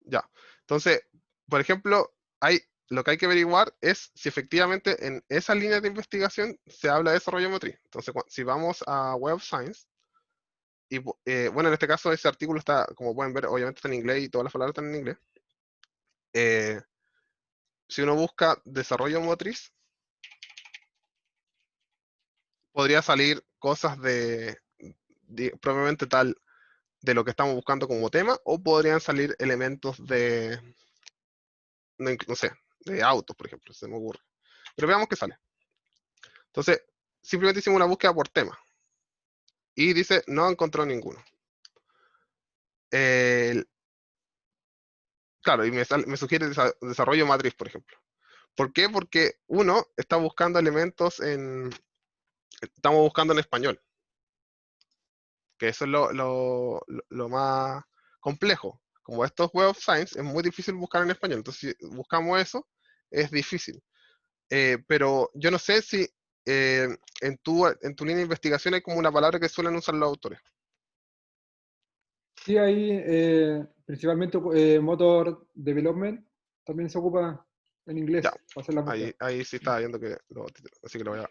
[SPEAKER 1] Ya. Entonces, por ejemplo, lo que hay que averiguar es si efectivamente en esa línea de investigación se habla de desarrollo motriz. Entonces, si vamos a Web of Science, y bueno, en este caso ese artículo está, como pueden ver, obviamente está en inglés y todas las palabras están en inglés. Si uno busca desarrollo motriz, podría salir cosas probablemente tal de lo que estamos buscando como tema, o podrían salir elementos no sé, de autos, por ejemplo, se me ocurre. Pero veamos qué sale. Entonces, simplemente hicimos una búsqueda por tema. Y dice, no encontró ninguno. Claro, y me sugiere desarrollo matriz, por ejemplo. ¿Por qué? Porque uno está buscando elementos estamos buscando en español, que eso es lo más complejo. Como estos Web of Science, es muy difícil buscar en español. Entonces, si buscamos eso, es difícil. Pero yo no sé si en tu línea de investigación hay como una palabra que suelen usar los autores.
[SPEAKER 2] sí, ahí principalmente motor development también se ocupa en
[SPEAKER 1] Ya,
[SPEAKER 2] inglés para hacer la búsqueda.
[SPEAKER 1] ahí sí estaba viendo que así que lo voy a...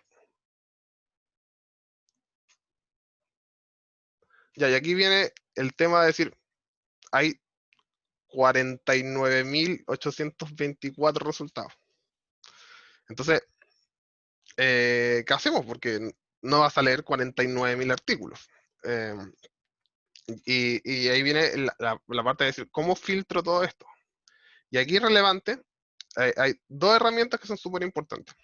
[SPEAKER 1] Ya, y aquí viene el tema de decir, hay 49.824 resultados. Entonces, ¿qué hacemos? Porque no vas a leer 49.000 artículos. Eh, y ahí viene la parte de decir, ¿cómo filtro todo esto? Y aquí es relevante, hay dos herramientas que son súper importantes.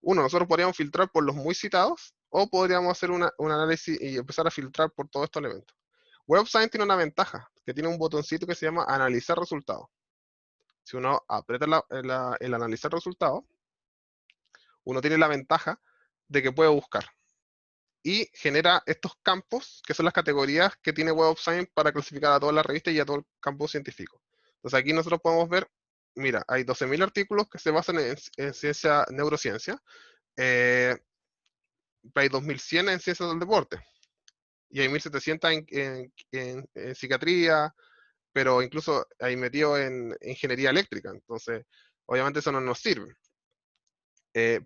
[SPEAKER 1] Uno, nosotros podríamos filtrar por los muy citados, o podríamos hacer un análisis y empezar a filtrar por todos estos elementos. Web of Science tiene una ventaja, que tiene un botoncito que se llama analizar resultados. Si uno aprieta el analizar resultados, uno tiene la ventaja de que puede buscar. Y genera estos campos, que son las categorías que tiene Web of Science para clasificar a todas las revistas y a todo el campo científico. Entonces aquí nosotros podemos ver, mira, hay 12.000 artículos que se basan en ciencia, neurociencia, hay 2.100 en ciencias del deporte, y hay 1.700 en psiquiatría, pero incluso hay metido en ingeniería eléctrica, entonces obviamente eso no nos sirve.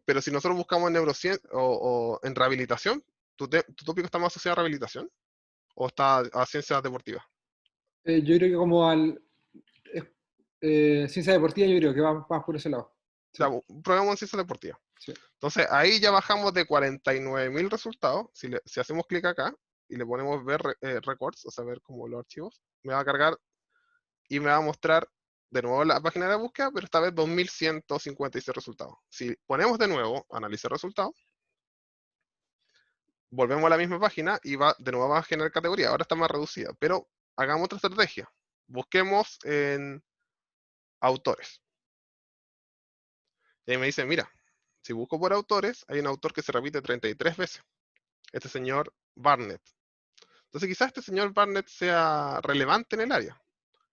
[SPEAKER 1] Pero si nosotros buscamos en neurociencia o en rehabilitación, ¿tu tópico está más asociado a rehabilitación o está a ciencias deportivas?
[SPEAKER 2] Yo creo que como ciencia deportiva, yo creo que va más por ese lado.
[SPEAKER 1] O
[SPEAKER 2] Sí,
[SPEAKER 1] sea, probemos en ciencias deportivas.
[SPEAKER 2] sí.
[SPEAKER 1] Entonces, ahí ya bajamos de 49.000 resultados. Si hacemos clic acá y le ponemos ver records, o sea, ver como los archivos, me va a cargar y me va a mostrar de nuevo la página de búsqueda, pero esta vez 2.156 resultados. Si ponemos de nuevo analizar resultados, volvemos a la misma página y de nuevo va a generar categoría. Ahora está más reducida, pero hagamos otra estrategia. Busquemos en autores. Y ahí me dice, mira, si busco por autores, hay un autor que se repite 33 veces. Este señor Barnett. Entonces quizás este señor Barnett sea relevante en el área.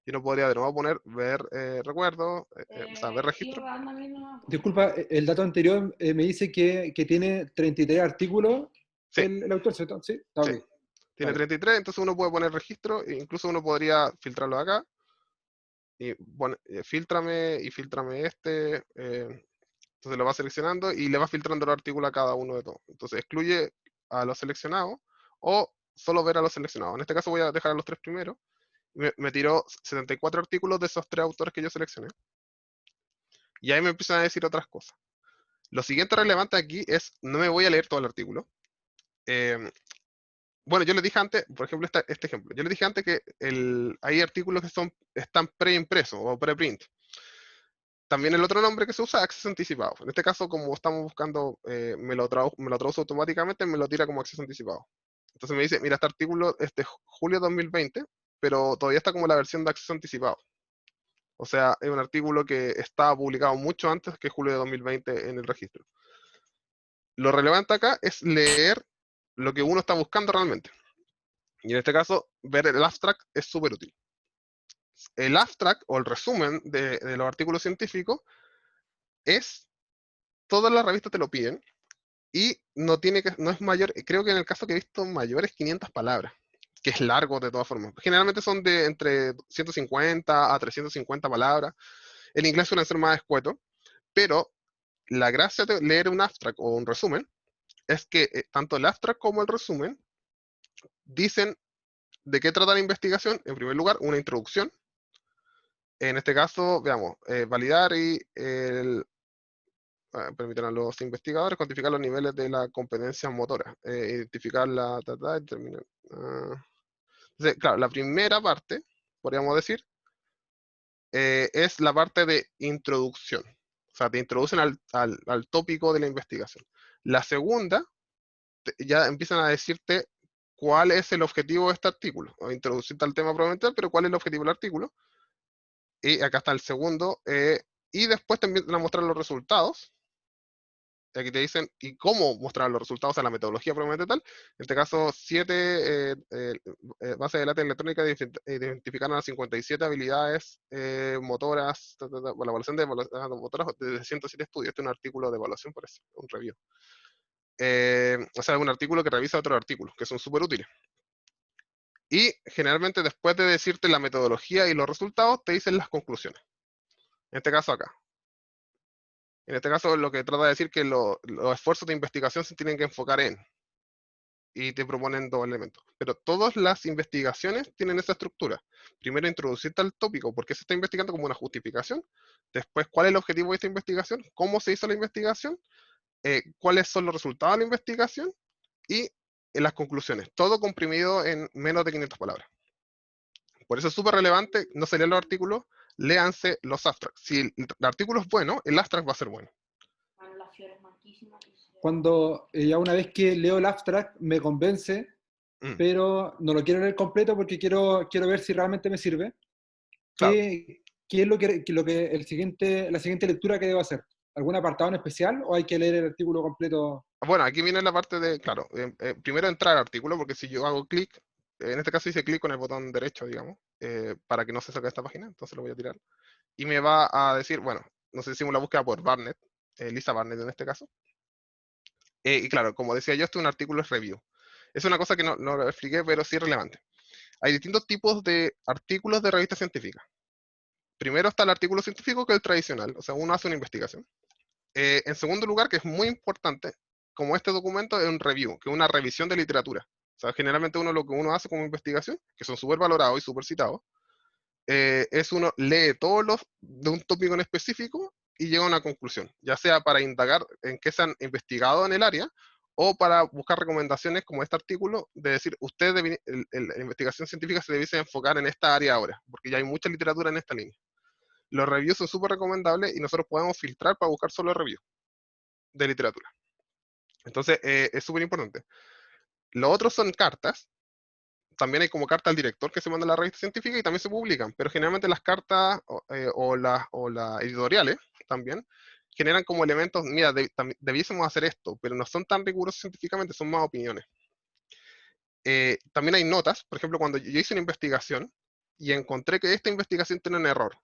[SPEAKER 1] Y no podría de nuevo poner ver recuerdo, o sea, ver registro.
[SPEAKER 2] Disculpa, el dato anterior me dice que tiene 33 artículos
[SPEAKER 1] Sí,
[SPEAKER 2] el autor, ¿cierto? Sí, está
[SPEAKER 1] sí.
[SPEAKER 2] ok.
[SPEAKER 1] Tiene
[SPEAKER 2] Vale.
[SPEAKER 1] 33, entonces uno puede poner registro, e incluso uno podría filtrarlo acá. Y filtrame y filtrame este. Entonces lo va seleccionando y le va filtrando el artículo a cada uno de todos. Entonces excluye a los seleccionados o solo ver a los seleccionados. En este caso voy a dejar a los tres primeros. Me tiró 74 artículos de esos tres autores que yo seleccioné. Y ahí me empiezan a decir otras cosas. Lo siguiente relevante aquí es, no me voy a leer todo el artículo. Eh, bueno, yo les dije antes, por ejemplo, este ejemplo, yo les dije antes que hay artículos que están preimpresos o preprint. También el otro nombre que se usa es acceso anticipado. En este caso, como estamos buscando, me lo traduce automáticamente, me lo tira como acceso anticipado. Entonces me dice, mira, este artículo es de julio 2020, pero todavía está como la versión de acceso anticipado. O sea, es un artículo que está publicado mucho antes que julio de 2020 en el registro. Lo relevante acá es leer lo que uno está buscando realmente. Y en este caso, ver el abstract es súper útil. El abstract o el resumen de los artículos científicos es, todas las revistas te lo piden, y no es mayor, creo que en el caso que he visto mayor es 500 palabras, que es largo de todas formas. Generalmente son de entre 150 a 350 palabras. En inglés suelen ser más escuetos, pero la gracia de leer un abstract o un resumen es que tanto el abstract como el resumen dicen de qué trata la investigación. En primer lugar, una introducción. En este caso, veamos, validar y permiten a los investigadores cuantificar los niveles de la competencia motora, identificar la determinar. Entonces, claro, la primera parte, podríamos decir, es la parte de introducción. O sea, te introducen al tópico de la investigación. La segunda, ya empiezan a decirte cuál es el objetivo de este artículo, o introducirte al tema probablemente, pero cuál es el objetivo del artículo. Y acá está el segundo, y después te empiezan a mostrar los resultados. Aquí te dicen, ¿y cómo mostrar los resultados? O sea, la metodología probablemente tal. En este caso, 7 bases de datos electrónica identificaron las 57 habilidades motoras, la evaluación de motoras de 107 estudios. Este es un artículo de evaluación, por eso, un review. O sea, es un artículo que revisa otros artículos, que son súper útiles. Y generalmente después de decirte la metodología y los resultados, te dicen las conclusiones. En este caso acá. En este caso lo que trata de decir que los esfuerzos de investigación se tienen que enfocar en, y te proponen dos elementos. Pero todas las investigaciones tienen esa estructura. Primero introducirte al tópico, porque se está investigando como una justificación. Después, ¿cuál es el objetivo de esta investigación? ¿Cómo se hizo la investigación? ¿Cuáles son los resultados de la investigación? Y las conclusiones. Todo comprimido en menos de 500 palabras. Por eso es súper relevante, no se lean los artículos, léanse los abstracts. Si el artículo es bueno, el abstract va a ser bueno.
[SPEAKER 2] Cuando ya una vez que leo el abstract me convence,
[SPEAKER 1] Mm,
[SPEAKER 2] pero no lo quiero leer completo porque quiero ver si realmente me sirve.
[SPEAKER 1] claro.
[SPEAKER 2] ¿Qué es la siguiente lectura que debo hacer? ¿Algún apartado en especial o hay que leer el artículo completo?
[SPEAKER 1] Bueno, aquí viene la parte de, claro, primero entrar al artículo, porque si yo hago clic, en este caso hice clic con el botón derecho, digamos, para que no se saque esta página, entonces lo voy a tirar. Y me va a decir, bueno, nos hicimos la búsqueda por Barnett, Lisa Barnett en este caso. Y claro, como decía yo, este es un artículo es review. Es una cosa que no lo expliqué, pero sí es relevante. Hay distintos tipos de artículos de revistas científicas. Primero está el artículo científico, que es el tradicional, o sea, uno hace una investigación. En segundo lugar, que es muy importante, como este documento es un review, que es una revisión de literatura. O sea, generalmente lo que uno hace como investigación, que son súper valorados y súper citados, es uno lee todos los de un tópico en específico y llega a una conclusión, ya sea para indagar en qué se han investigado en el área o para buscar recomendaciones como este artículo de decir, la investigación científica se debiese enfocar en esta área ahora, porque ya hay mucha literatura en esta línea. Los reviews son súper recomendables y nosotros podemos filtrar para buscar solo reviews de literatura. Entonces, es súper importante. Los otros son cartas. También hay como carta al director que se manda a la revista científica y también se publican, pero generalmente las cartas o las editoriales también generan como elementos, mira, debiésemos hacer esto, pero no son tan rigurosos científicamente, son más opiniones. También hay notas, por ejemplo, cuando yo hice una investigación y encontré que esta investigación tiene un error,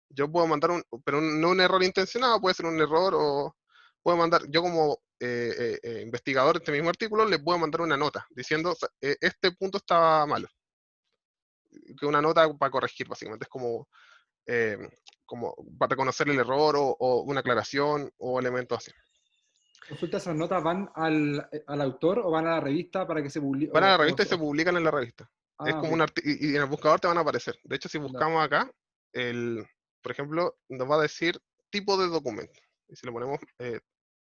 [SPEAKER 1] yo puedo mandar pero no un error intencionado, puede ser un error o puedo mandar, yo como investigador de este mismo artículo, le puedo mandar una nota diciendo, este punto estaba malo, que una nota para corregir, básicamente, es eh, como para reconocer el error o una aclaración o elementos así.
[SPEAKER 2] ¿Consulta esas notas van al autor o van a la revista para que se publique?
[SPEAKER 1] Van a la revista y se publican en la revista. Es
[SPEAKER 2] Ah,
[SPEAKER 1] como
[SPEAKER 2] ok.
[SPEAKER 1] y en el buscador te van a aparecer. De hecho, si
[SPEAKER 2] Ya.
[SPEAKER 1] buscamos acá, por ejemplo, nos va a decir tipo de documento. Y si le ponemos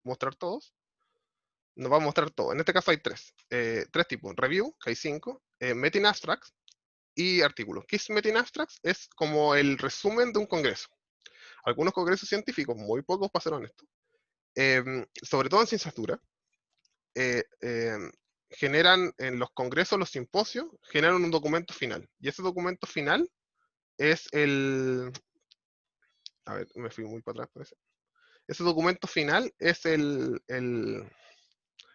[SPEAKER 1] mostrar todos, nos va a mostrar todo. En este caso hay tres tipos. Review, que hay 5, Meeting Abstracts y artículos. ¿Qué es Meeting Abstracts? Es como el resumen de un congreso. Algunos congresos científicos, muy pocos para ser honesto, sobre todo en ciencias duras, eh, eh, generan en los congresos, los simposios, generan un documento final. Y ese documento final es a ver, me fui muy para atrás, parece. Ese documento final es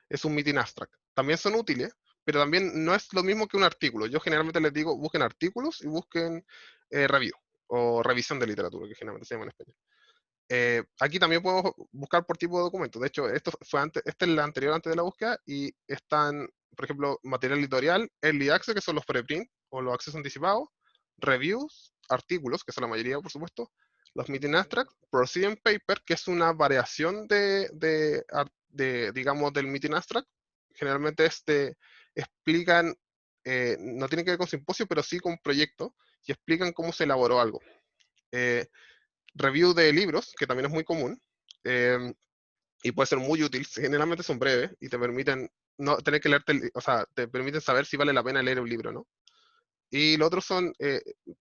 [SPEAKER 1] es un meeting abstract. También son útiles, pero también no es lo mismo que un artículo. Yo generalmente les digo, busquen artículos y busquen review o revisión de literatura, que generalmente se llama en español. Aquí también podemos buscar por tipo de documento. De hecho, esto fue antes, este es el anterior antes de la búsqueda y están, por ejemplo, material editorial, early access, que son los preprint o los accesos anticipados, reviews, artículos, que son la mayoría, por supuesto, los meeting abstracts, proceeding paper, que es una variación digamos, del meeting abstract. Generalmente explican, no tiene que ver con simposio, pero sí con proyectos y explican cómo se elaboró algo. Eh, Review de libros, que también es muy común, eh, y puede ser muy útil, generalmente son breves y te permiten no tener que leerte, o sea, te permiten saber si vale la pena leer un libro, ¿no? Y los otros son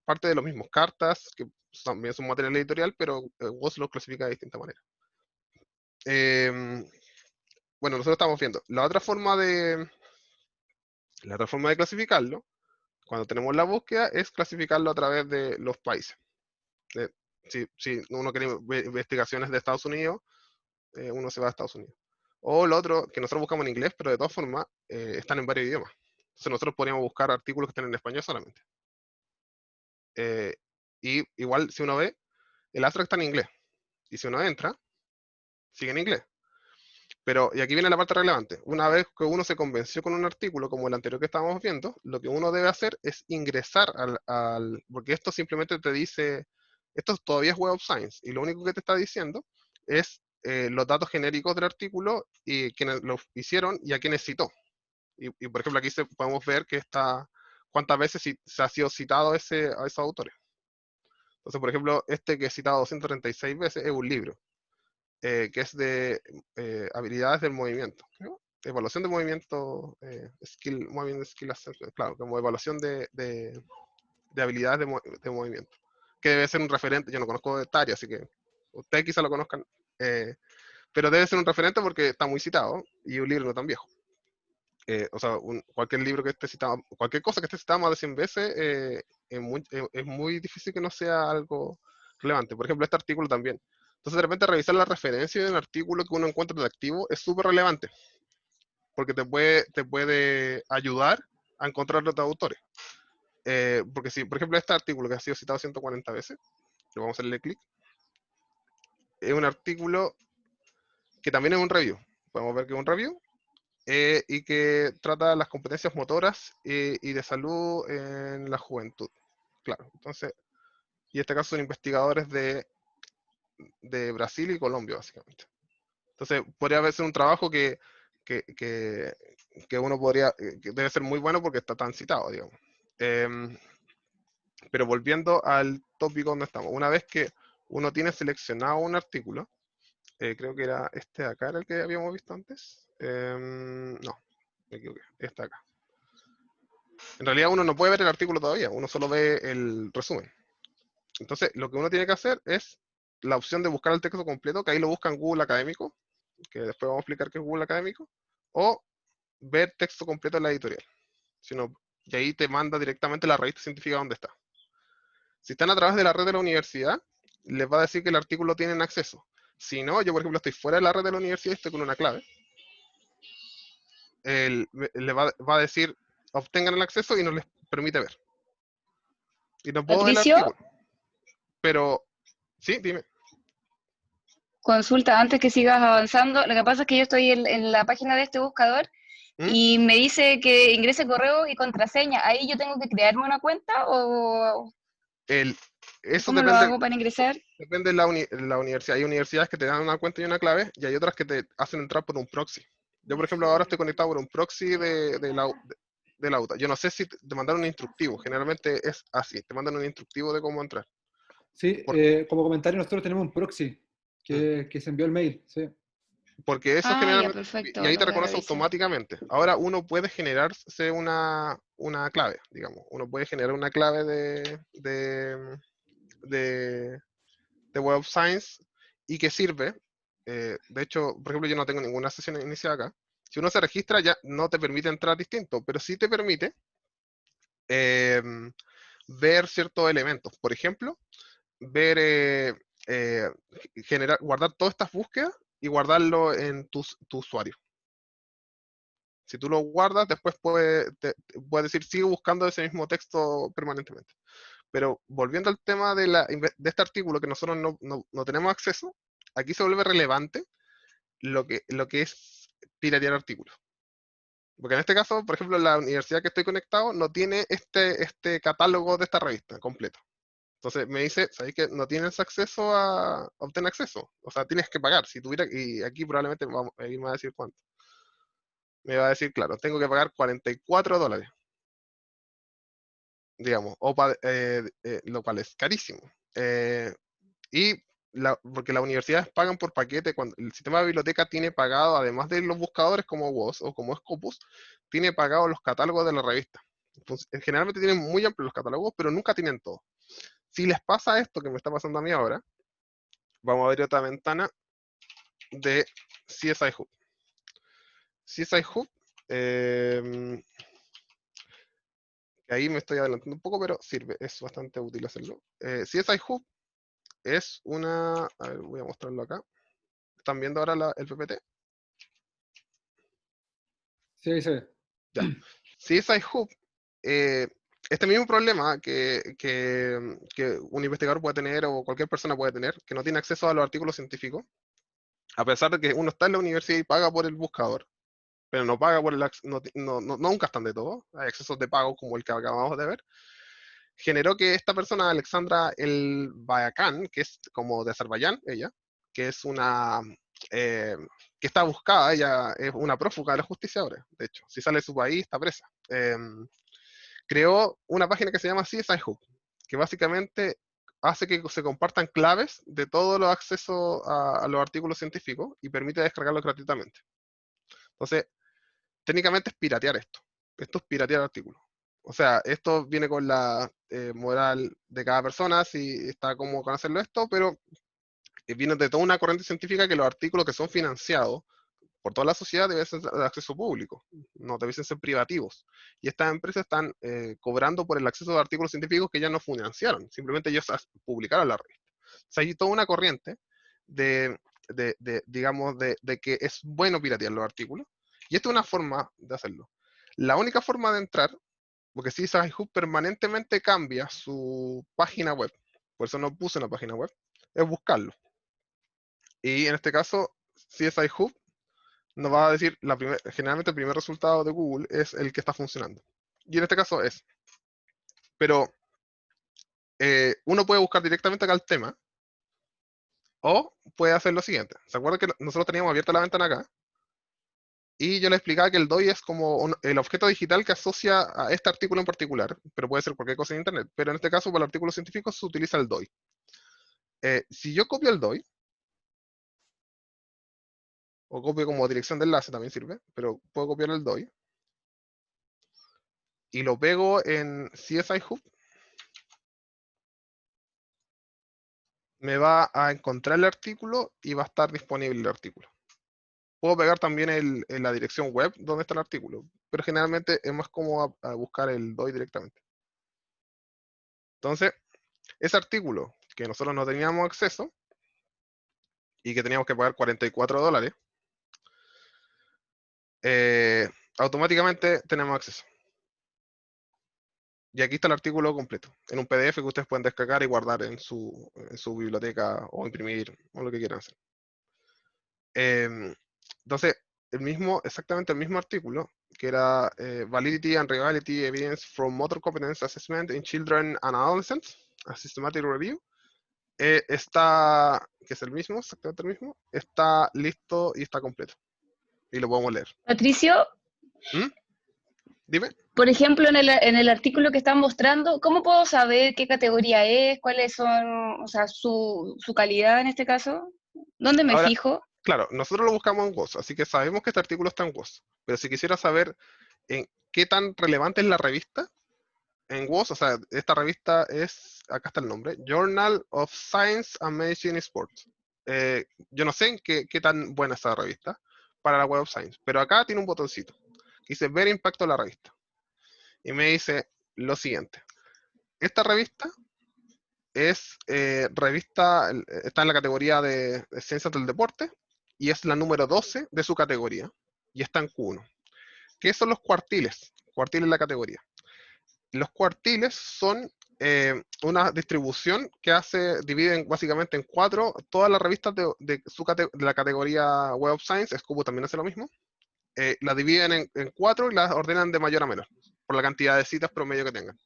[SPEAKER 1] parte de los mismos, cartas, que también son material editorial, pero Woz los clasifica de distinta manera. Bueno, nosotros estamos viendo. La otra forma de clasificarlo, cuando tenemos la búsqueda, es clasificarlo a través de los países. Eh, si uno quiere investigaciones de Estados Unidos, uno se va a Estados Unidos. O lo otro, que nosotros buscamos en inglés, pero de todas formas están en varios idiomas. Entonces nosotros podríamos buscar artículos que estén en español solamente. Y igual, si uno ve, el abstract está en inglés. Y si uno entra, sigue en inglés. Pero, y aquí viene la parte relevante. Una vez que uno se convenció con un artículo, como el anterior que estábamos viendo, lo que uno debe hacer es ingresar porque esto simplemente te dice, esto todavía es Web of Science, y lo único que te está diciendo es los datos genéricos del artículo y quienes lo hicieron y a quienes citó. Y por ejemplo, aquí podemos ver que cuántas veces se ha sido citado a esos autores. Entonces, por ejemplo, este que he citado 236 veces es un libro que es de habilidades del movimiento. ¿No? Evaluación de movimiento, moviment skill assessment, claro, como evaluación de habilidades de movimiento, que debe ser un referente, yo no conozco de TARI, así que ustedes quizá lo conozcan, pero debe ser un referente porque está muy citado y un libro no tan viejo. O sea, cualquier libro que esté citado, cualquier cosa que esté citada más de 100 veces, es muy difícil que no sea algo relevante. Por ejemplo, este artículo también. Entonces, de repente, revisar la referencia de un artículo que uno encuentra de activo es súper relevante, porque te puede ayudar a encontrar otros autores. Porque si, por ejemplo, este artículo que ha sido citado 140 veces, le vamos a hacerle clic, es un artículo que también es un review. Podemos ver que es un review, y que trata las competencias motoras y de salud en la juventud. Claro, entonces, y en este caso son investigadores de Brasil y Colombia, básicamente. Entonces, podría haber sido un trabajo que uno podría, que debe ser muy bueno porque está tan citado, digamos. Pero volviendo al tópico donde estamos, una vez que uno tiene seleccionado un artículo, creo que era este de acá, era el que habíamos visto antes. No, me equivoqué, este de acá. En realidad uno no puede ver el artículo todavía, uno solo ve el resumen. Entonces, lo que uno tiene que hacer es la opción de buscar el texto completo, que ahí lo busca en Google Académico, que después vamos a explicar qué es Google Académico, o ver texto completo en la editorial. Y ahí te manda directamente la revista científica donde está. Si están a través de la red de la universidad, les va a decir que el artículo tienen acceso. Si no, yo por ejemplo estoy fuera de la red de la universidad y estoy con una clave, le va a decir obtengan el acceso y no les permite ver. Y no puedo ver el
[SPEAKER 4] Patricio,
[SPEAKER 1] artículo. Pero, sí, dime.
[SPEAKER 4] consulta antes que sigas avanzando. Lo que pasa es que yo estoy en la página de este buscador
[SPEAKER 1] ¿Mm?
[SPEAKER 4] y me dice que ingrese correo y contraseña. ¿Ahí yo tengo que crearme una cuenta o
[SPEAKER 1] Eso
[SPEAKER 4] cómo lo hago para ingresar?
[SPEAKER 1] depende de la universidad. Hay universidades que te dan una cuenta y una clave, y hay otras que te hacen entrar por un proxy. Yo, por ejemplo, ahora estoy conectado por un proxy de la UTA. Yo no sé si te mandaron un instructivo. Generalmente es así. Te mandan un instructivo de cómo entrar.
[SPEAKER 2] Sí,
[SPEAKER 1] Por-
[SPEAKER 2] como comentario, nosotros tenemos un proxy
[SPEAKER 1] mm.
[SPEAKER 2] que se envió el mail. Sí.
[SPEAKER 1] Porque eso
[SPEAKER 4] Ah, ya,
[SPEAKER 1] generalmente, y
[SPEAKER 4] perfecto,
[SPEAKER 1] ahí
[SPEAKER 4] lo
[SPEAKER 1] te
[SPEAKER 4] voy a
[SPEAKER 1] reconoce
[SPEAKER 4] revisar.
[SPEAKER 1] automáticamente. Ahora uno puede generarse una clave, digamos. Uno puede generar una clave de, de Web of Science y que sirve. De hecho, por ejemplo, yo no tengo ninguna sesión iniciada acá. Si uno se registra, ya no te permite entrar distinto, pero sí te permite eh, ver ciertos elementos. Por ejemplo, ver, guardar todas estas búsquedas y guardarlo en tu usuario. Si tú lo guardas, después puedes decir, sigue buscando ese mismo texto permanentemente. Pero volviendo al tema de este artículo que nosotros no tenemos acceso, aquí se vuelve relevante lo que es piratear artículos. Porque en este caso, por ejemplo, la universidad que estoy conectado no tiene este catálogo de esta revista completo. Entonces me dice, ¿sabes que no tienes acceso a obtener acceso? O sea, tienes que pagar. Si tuviera, y aquí probablemente ahí me va a decir cuánto. Me va a decir, claro, tengo que pagar $44, digamos, lo cual es carísimo. Y porque las universidades pagan por paquete, cuando el sistema de biblioteca tiene pagado, además de los buscadores como WOS o como Scopus, tiene pagado los catálogos de la revista. Entonces, generalmente tienen muy amplios los catálogos, pero nunca tienen todo. Si les pasa esto que me está pasando a mí ahora, vamos a ver otra ventana de CSI Hub. CSI Hub, ahí me estoy adelantando un poco, pero sirve, es bastante útil hacerlo. CSI Hub es una, a ver, voy a mostrarlo acá. ¿Están viendo ahora el PPT?
[SPEAKER 2] Sí, ahí se ve.
[SPEAKER 1] Ya. CSI Hub, este mismo problema que un investigador puede tener o cualquier persona puede tener, que no tiene acceso a los artículos científicos, a pesar de que uno está en la universidad y paga por el buscador, pero no paga por nunca están de todo, hay excesos de pago como el que acabamos de ver, generó que esta persona, Alexandra El Bayakan, que es como de Azerbaiyán, ella, que es una, eh, que está buscada, ella es una prófuga de la justicia ahora, de hecho, si sale de su país está presa. Creó una página que se llama CSI Hub, que básicamente hace que se compartan claves de todos los accesos a los artículos científicos y permite descargarlos gratuitamente. Entonces, técnicamente es piratear esto. Esto es piratear artículos. O sea, esto viene con la moral de cada persona, si está cómo con hacerlo esto, pero viene de toda una corriente científica que los artículos que son financiados por toda la sociedad deben ser de acceso público, no deben ser privativos. Y estas empresas están cobrando por el acceso de artículos científicos que ya no financiaron, simplemente ellos publicaron la revista. O sea, hay toda una corriente digamos, de que es bueno piratear los artículos, y esta es una forma de hacerlo. La única forma de entrar, porque CSI Hub permanentemente cambia su página web, por eso no puse una página web, es buscarlo. Y en este caso, CSI Hub nos va a decir, generalmente el primer resultado de Google es el que está funcionando. Y en este caso es. Pero uno puede buscar directamente acá el tema, o puede hacer lo siguiente. ¿Se acuerdan que nosotros teníamos abierta la ventana acá? Y yo le explicaba que el DOI es como el objeto digital que asocia a este artículo en particular, pero puede ser cualquier cosa en Internet. Pero en este caso, para el artículo científico, se utiliza el DOI. Si yo copio el DOI, o copio como dirección de enlace también sirve, pero puedo copiar el DOI, y lo pego en CSI Hub, me va a encontrar el artículo y va a estar disponible el artículo. Puedo pegar también en la dirección web donde está el artículo, pero generalmente es más cómodo a buscar el DOI directamente. Entonces, ese artículo que nosotros no teníamos acceso y que teníamos que pagar $44, automáticamente tenemos acceso. Y aquí está el artículo completo, en un PDF que ustedes pueden descargar y guardar en su biblioteca o imprimir o lo que quieran hacer. Entonces, exactamente el mismo artículo, que era Validity and Reliability Evidence from Motor Competence Assessment in Children and Adolescents, a Systematic Review, que es el mismo, exactamente el mismo, está listo y está completo. Y lo podemos leer.
[SPEAKER 4] Patricio,
[SPEAKER 1] ¿Mm? Dime.
[SPEAKER 4] por ejemplo, en el artículo que están mostrando, ¿cómo puedo saber qué categoría es, cuáles son, o sea, su calidad en este caso? ¿Dónde me
[SPEAKER 1] Ahora,
[SPEAKER 4] fijo?
[SPEAKER 1] claro, nosotros lo buscamos en WOS, así que sabemos que este artículo está en WOS. Pero si quisiera saber en qué tan relevante es la revista, en WOS, o sea, esta revista es, acá está el nombre, Journal of Science and Medicine Sports. Yo no sé en qué tan buena es esta revista para la Web of Science, pero acá tiene un botoncito que dice ver impacto de la revista. Y me dice lo siguiente. Esta revista es está en la categoría de Ciencias del Deporte y es la número 12 de su categoría y está en Q1. ¿Qué son los cuartiles? Cuartiles en la categoría. Los cuartiles son una distribución que dividen básicamente en 4 todas las revistas de la categoría Web of Science, Scopus también hace lo mismo, las dividen en 4 y las ordenan de mayor a menor, por la cantidad de citas promedio que tengan,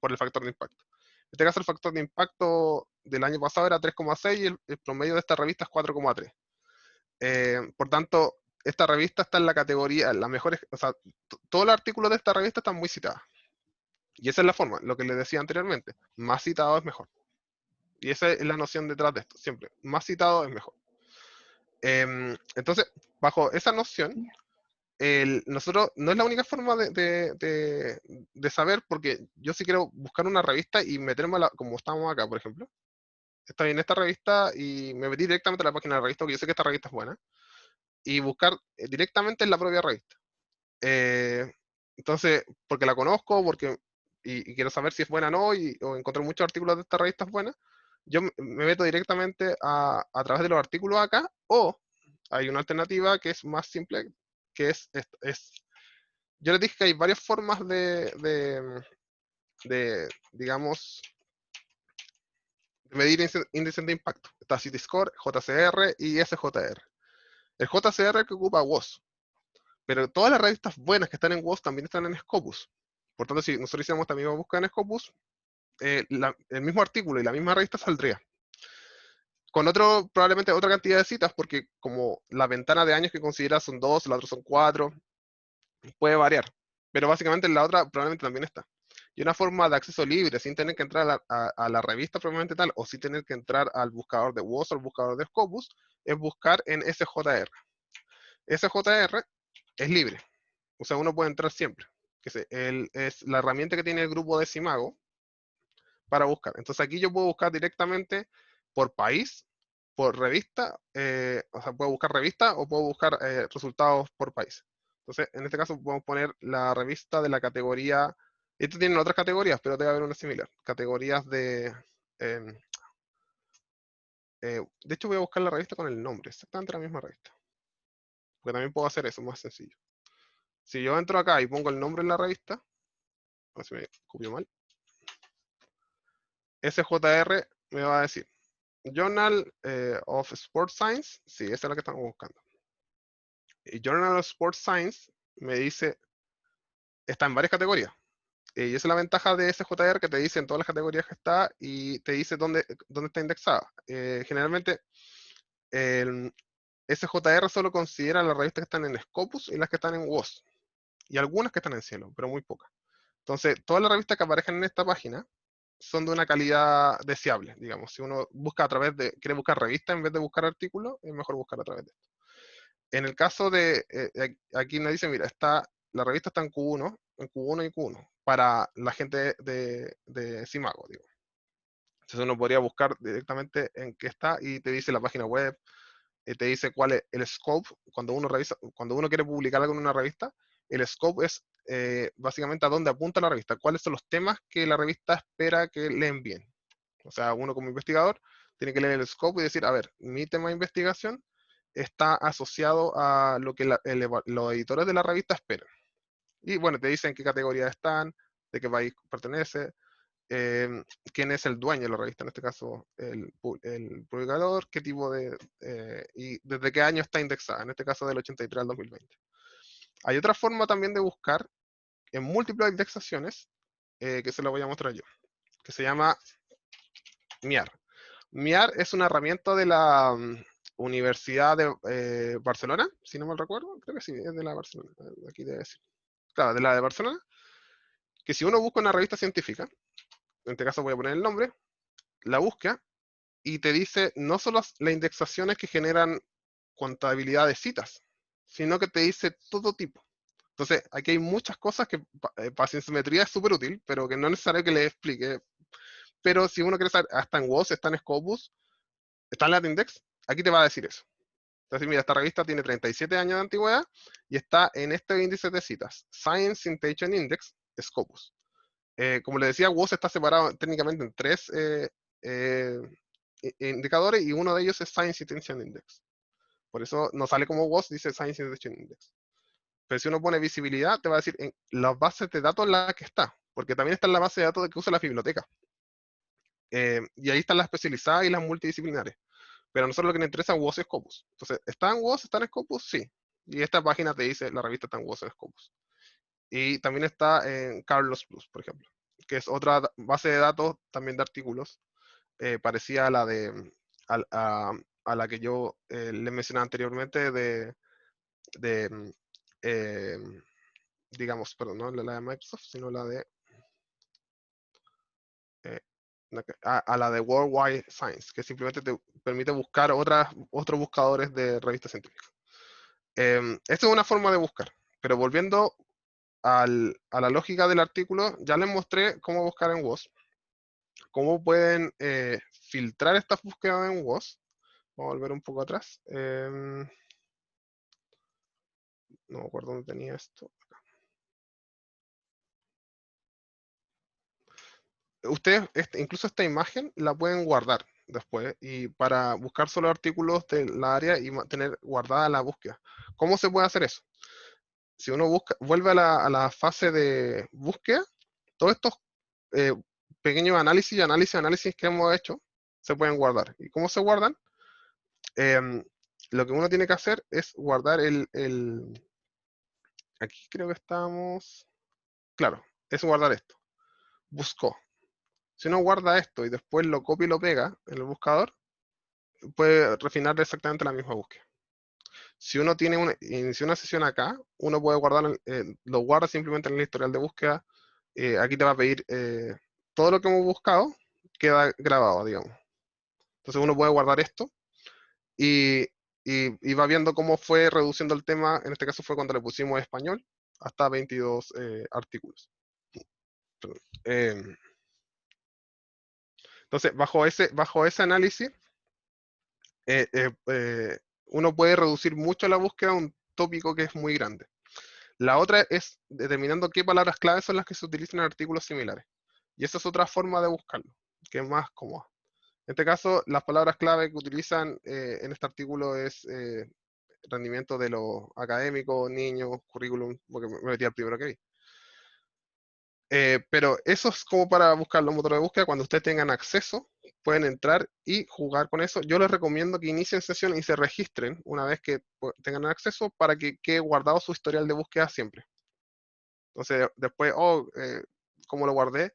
[SPEAKER 1] por el factor de impacto. En este caso el factor de impacto del año pasado era 3,6 y el promedio de esta revista es 4,3. Por tanto, esta revista está en la categoría, la mejor, o sea, todos los artículos de esta revista están muy citados. Y esa es la forma, lo que les decía anteriormente, más citado es mejor. Y esa es la noción detrás de esto, siempre, más citado es mejor. Entonces, bajo esa noción, nosotros no es la única forma de saber, porque yo sí quiero buscar una revista y meterme como estamos acá, por ejemplo. Estoy en esta revista y me metí directamente a la página de la revista, porque yo sé que esta revista es buena, y buscar directamente en la propia revista. Entonces, porque la conozco, y quiero saber si es buena o no, o encontrar muchos artículos de esta revista buena, yo me meto directamente a través de los artículos acá, o hay una alternativa que es más simple, que yo les dije que hay varias formas digamos, de medir índices de impacto. Está CityScore, JCR y SJR. El JCR que ocupa WOS, pero todas las revistas buenas que están en WOS también están en Scopus. Por tanto, si nosotros hiciéramos esta misma búsqueda en Scopus, el mismo artículo y la misma revista saldría. Con probablemente otra cantidad de citas, porque como la ventana de años que consideras son 2, la otra son 4, puede variar. Pero básicamente la otra probablemente también está. Y una forma de acceso libre, sin tener que entrar a la revista propiamente tal, o sin tener que entrar al buscador de WOS o al buscador de Scopus, es buscar en SJR. SJR es libre. O sea, uno puede entrar siempre. Es la herramienta que tiene el grupo de Simago para buscar. Entonces aquí yo puedo buscar directamente por país, por revista, o sea, puedo buscar revista o puedo buscar resultados por país. Entonces, en este caso podemos poner la revista de la categoría, estos tienen otras categorías, pero debe haber una similar, categorías de hecho voy a buscar la revista con el nombre, exactamente la misma revista, porque también puedo hacer eso, más sencillo. Si yo entro acá y pongo el nombre en la revista, a ver si me copio mal, SJR me va a decir Journal of Sports Science, sí, esa es la que estamos buscando. Y Journal of Sports Science me dice, está en varias categorías. Y esa es la ventaja de SJR, que te dice en todas las categorías que está y te dice dónde está indexada. Generalmente, el SJR solo considera las revistas que están en Scopus y las que están en WOS. Y algunas que están en Cielo, pero muy pocas. Entonces, todas las revistas que aparecen en esta página son de una calidad deseable, digamos. Si uno busca a través de, quiere buscar revistas en vez de buscar artículos, es mejor buscar a través de esto. En el caso de, aquí nos dice, mira, la revista está en Q1 y Q1, para la gente de Simago, digo. Entonces uno podría buscar directamente en qué está y te dice la página web, te dice cuál es el scope. Cuando uno revisa, cuando uno quiere publicar algo en una revista, el scope es básicamente a dónde apunta la revista, cuáles son los temas que la revista espera que le envíen. O sea, uno como investigador tiene que leer el scope y decir, a ver, mi tema de investigación está asociado a lo que los editores de la revista esperan. Y bueno, te dicen qué categoría están, de qué país pertenece, quién es el dueño de la revista, en este caso el publicador, qué tipo de, y desde qué año está indexada, en este caso del 83 al 2020. Hay otra forma también de buscar en múltiples indexaciones, que se lo voy a mostrar yo, que se llama MIAR. MIAR es una herramienta de la Universidad de Barcelona, si no mal recuerdo, creo que sí, es de la Barcelona, aquí debe decir. Claro, de la de Barcelona, que si uno busca una revista científica, en este caso voy a poner el nombre, la busca y te dice no solo las indexaciones que generan contabilidad de citas, sino que te dice todo tipo. Entonces, aquí hay muchas cosas que para cienciometría es súper útil, pero que no es necesario que le explique. Pero si uno quiere saber, hasta en WOS, está en Scopus, está en LatinDex, aquí te va a decir eso. Entonces, mira, esta revista tiene 37 años de antigüedad y está en este índice de citas, Science Citation Index, Scopus. Como les decía, WOS está separado técnicamente en 3 indicadores y uno de ellos es Science Citation Index. Por eso no sale como WOS, dice Science Citation Index. Pero si uno pone visibilidad, te va a decir en las bases de datos en las que está, porque también está en la base de datos que usa la biblioteca. Y ahí están las especializadas y las multidisciplinares. Pero a nosotros lo que nos interesa es WOS y Scopus. Entonces, ¿está en WOS, está en Scopus? Sí. Y esta página te dice, la revista está en WOS y Scopus. Y también está en Carlos Plus, por ejemplo, que es otra base de datos también de artículos, parecida a la de a la que yo les mencioné anteriormente de eh, digamos, perdón, no la de Microsoft, sino la de a la de Worldwide Science, que simplemente te permite buscar otros buscadores de revistas científicas. Esta es una forma de buscar, pero volviendo a la lógica del artículo, ya les mostré cómo buscar en WOS, cómo pueden filtrar estas búsquedas en WOS. Vamos a volver un poco atrás. No me acuerdo dónde tenía esto. Ustedes, incluso esta imagen la pueden guardar después y para buscar solo artículos del área y mantener guardada la búsqueda. ¿Cómo se puede hacer eso? Si uno vuelve a la fase de búsqueda, todos estos eh, pequeños análisis que hemos hecho se pueden guardar. ¿Y cómo se guardan? Lo que uno tiene que hacer es guardar aquí creo que estamos, claro, es guardar esto. Buscó. Si uno guarda esto y después lo copia y lo pega en el buscador, puede refinar exactamente la misma búsqueda. Si uno inició una sesión acá, uno puede guardar, lo guarda simplemente en el historial de búsqueda. Aquí te va a pedir todo lo que hemos buscado, queda grabado, digamos. Entonces uno puede guardar esto y, y va viendo cómo fue reduciendo el tema. En este caso fue cuando le pusimos español, hasta 22 artículos. Entonces, bajo ese análisis, uno puede reducir mucho la búsqueda a un tópico que es muy grande. La otra es determinando qué palabras clave son las que se utilizan en artículos similares. Y esa es otra forma de buscarlo, que es más cómoda. En este caso, las palabras clave que utilizan en este artículo es rendimiento de los académicos, niños, currículum, porque me metí al primero que vi. Pero eso es como para buscar los motores de búsqueda. Cuando ustedes tengan acceso, pueden entrar y jugar con eso. Yo les recomiendo que inicien sesión y se registren una vez que tengan acceso para que quede guardado su historial de búsqueda siempre. Entonces, después, como lo guardé,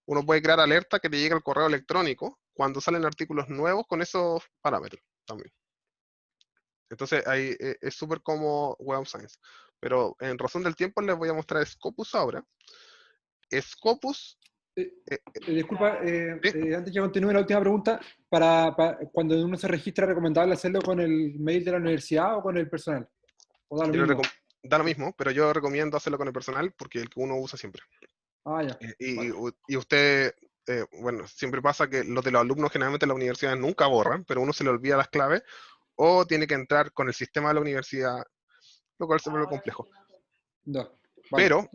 [SPEAKER 1] uno puede crear alerta que te llegue al correo electrónico cuando salen artículos nuevos con esos parámetros también. Entonces ahí es súper como Web of Science. Pero en razón del tiempo les voy a mostrar Scopus ahora. Scopus,
[SPEAKER 2] Eh, disculpa,
[SPEAKER 1] sí,
[SPEAKER 2] antes que continúe la última pregunta, cuando uno se registra, ¿es recomendable hacerlo con el mail de la universidad o con el personal? ¿O da lo
[SPEAKER 1] yo le
[SPEAKER 2] mismo?
[SPEAKER 1] da lo mismo, pero yo recomiendo hacerlo con el personal porque el que uno usa siempre.
[SPEAKER 2] Ah, ya.
[SPEAKER 1] Y,
[SPEAKER 2] Vale.
[SPEAKER 1] y usted, bueno, siempre pasa que los de los alumnos generalmente las universidades nunca borran, pero uno se le olvida las claves o tiene que entrar con el sistema de la universidad, lo cual se vuelve complejo.
[SPEAKER 2] Ya. Vale.
[SPEAKER 1] Pero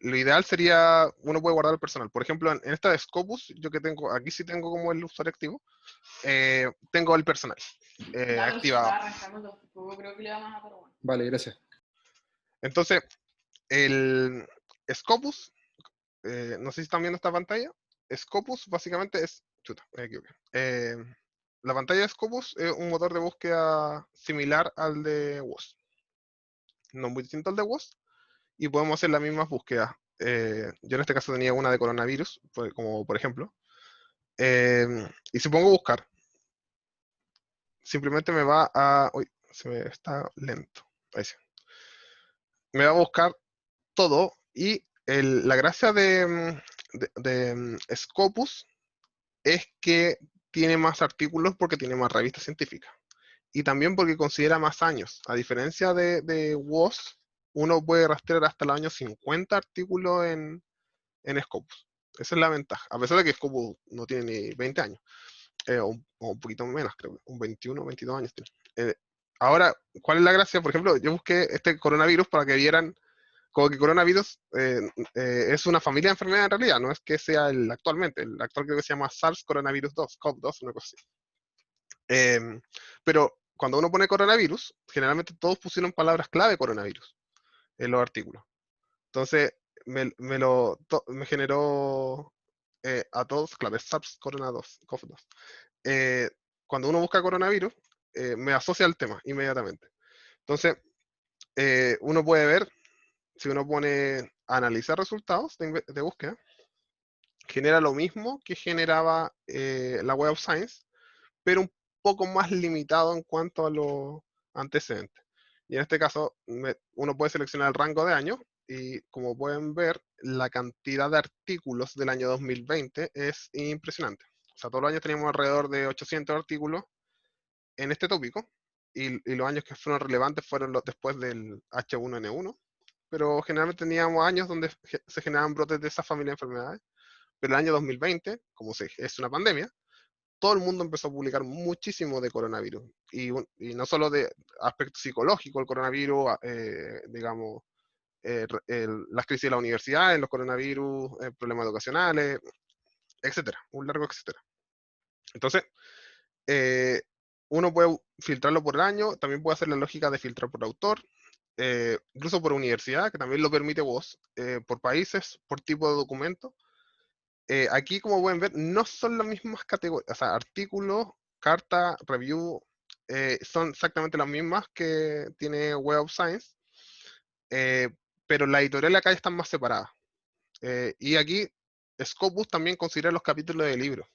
[SPEAKER 1] lo ideal sería, uno puede guardar el personal. Por ejemplo, en esta de Scopus, yo que tengo, aquí sí tengo como el usuario activo, tengo el personal
[SPEAKER 3] Ya, pero si
[SPEAKER 1] activado.
[SPEAKER 3] estaba arrancando, tampoco creo que le vamos a matar, bueno.
[SPEAKER 2] Vale, gracias.
[SPEAKER 1] Entonces, el Scopus, no sé si están viendo esta pantalla. Scopus básicamente es. Chuta, me equivoqué. La pantalla de Scopus es un motor de búsqueda similar al de WOS. No muy distinto al de WOS. Y podemos hacer las mismas búsquedas. Yo en este caso tenía una de coronavirus, como por ejemplo. Y si pongo buscar, simplemente me va a. Uy, se me está lento. Ahí sí. Me va a buscar todo y la gracia de Scopus es que tiene más artículos porque tiene más revistas científicas. Y también porque considera más años. A diferencia de WOS, uno puede rastrear hasta los años 50 artículos en Scopus. Esa es la ventaja. A pesar de que Scopus no tiene ni 20 años. O un poquito menos, creo. Un 21, 22 años tiene. Ahora, ¿cuál es la gracia? Por ejemplo, yo busqué este coronavirus para que vieran como que coronavirus es una familia de enfermedades en realidad, no es que sea el actualmente. El actual creo que se llama SARS coronavirus 2, CoV-2, una cosa así. Pero cuando uno pone coronavirus, generalmente todos pusieron palabras clave coronavirus en los artículos. Entonces, me generó a todos clave SARS corona 2, CoV-2. Cuando uno busca coronavirus, me asocia al tema inmediatamente. Entonces, uno puede ver, si uno pone analizar resultados de búsqueda, genera lo mismo que generaba la Web of Science, pero un poco más limitado en cuanto a los antecedentes. Y en este caso, uno puede seleccionar el rango de años y como pueden ver, la cantidad de artículos del año 2020 es impresionante. O sea, todos los años teníamos alrededor de 800 artículos en este tópico y los años que fueron relevantes fueron los después del H1N1, pero generalmente teníamos años donde se generaban brotes de esa familia de enfermedades. Pero el año 2020, como es una pandemia, todo el mundo empezó a publicar muchísimo de coronavirus. Y no solo de aspecto psicológico, el coronavirus, digamos, las crisis de la universidad, los coronavirus, problemas educacionales, etcétera, un largo etcétera. Entonces, uno puede filtrarlo por año, también puede hacer la lógica de filtrar por autor, incluso por universidad, que también lo permite WOS, por países, por tipo de documento. Aquí, como pueden ver, no son las mismas categorías, o sea, artículos, carta, review, son exactamente las mismas que tiene Web of Science, eh, pero las editoriales acá están más separadas. Y aquí, Scopus también considera los capítulos de libros.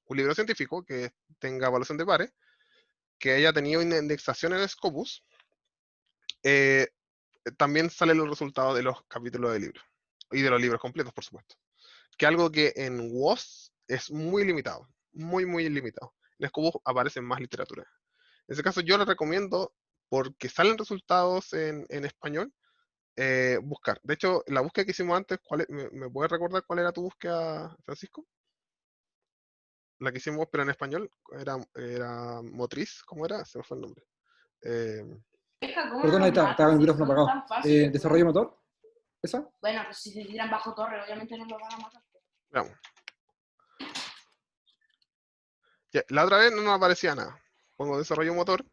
[SPEAKER 1] Un libro científico que tenga evaluación de pares, que haya tenido una indexación en Scopus, eh, también salen los resultados de los capítulos de libros. Y de los libros completos, por supuesto. Que algo que en WOS es muy limitado, muy, muy limitado. En Scopus aparece más literatura. En ese caso yo le recomiendo, porque salen resultados en español, buscar. De hecho, la búsqueda que hicimos antes, ¿me puedes recordar cuál era tu búsqueda, Francisco? La que hicimos, pero en español, era motriz, ¿cómo era? Se me fue el nombre. Eh,
[SPEAKER 3] Deja, ¿cómo no
[SPEAKER 2] Perdón, ahí
[SPEAKER 3] nos
[SPEAKER 2] estaba
[SPEAKER 3] matan
[SPEAKER 2] el
[SPEAKER 3] si
[SPEAKER 2] micrófono
[SPEAKER 3] son
[SPEAKER 2] apagado.
[SPEAKER 3] tan fáciles,
[SPEAKER 2] ¿Desarrollo
[SPEAKER 3] weón?
[SPEAKER 2] motor? ¿Esa?
[SPEAKER 3] Bueno, pues si se tiran bajo torre, obviamente no lo van a matar.
[SPEAKER 1] veamos. Ya, la otra vez no nos aparecía nada. Pongo desarrollo motor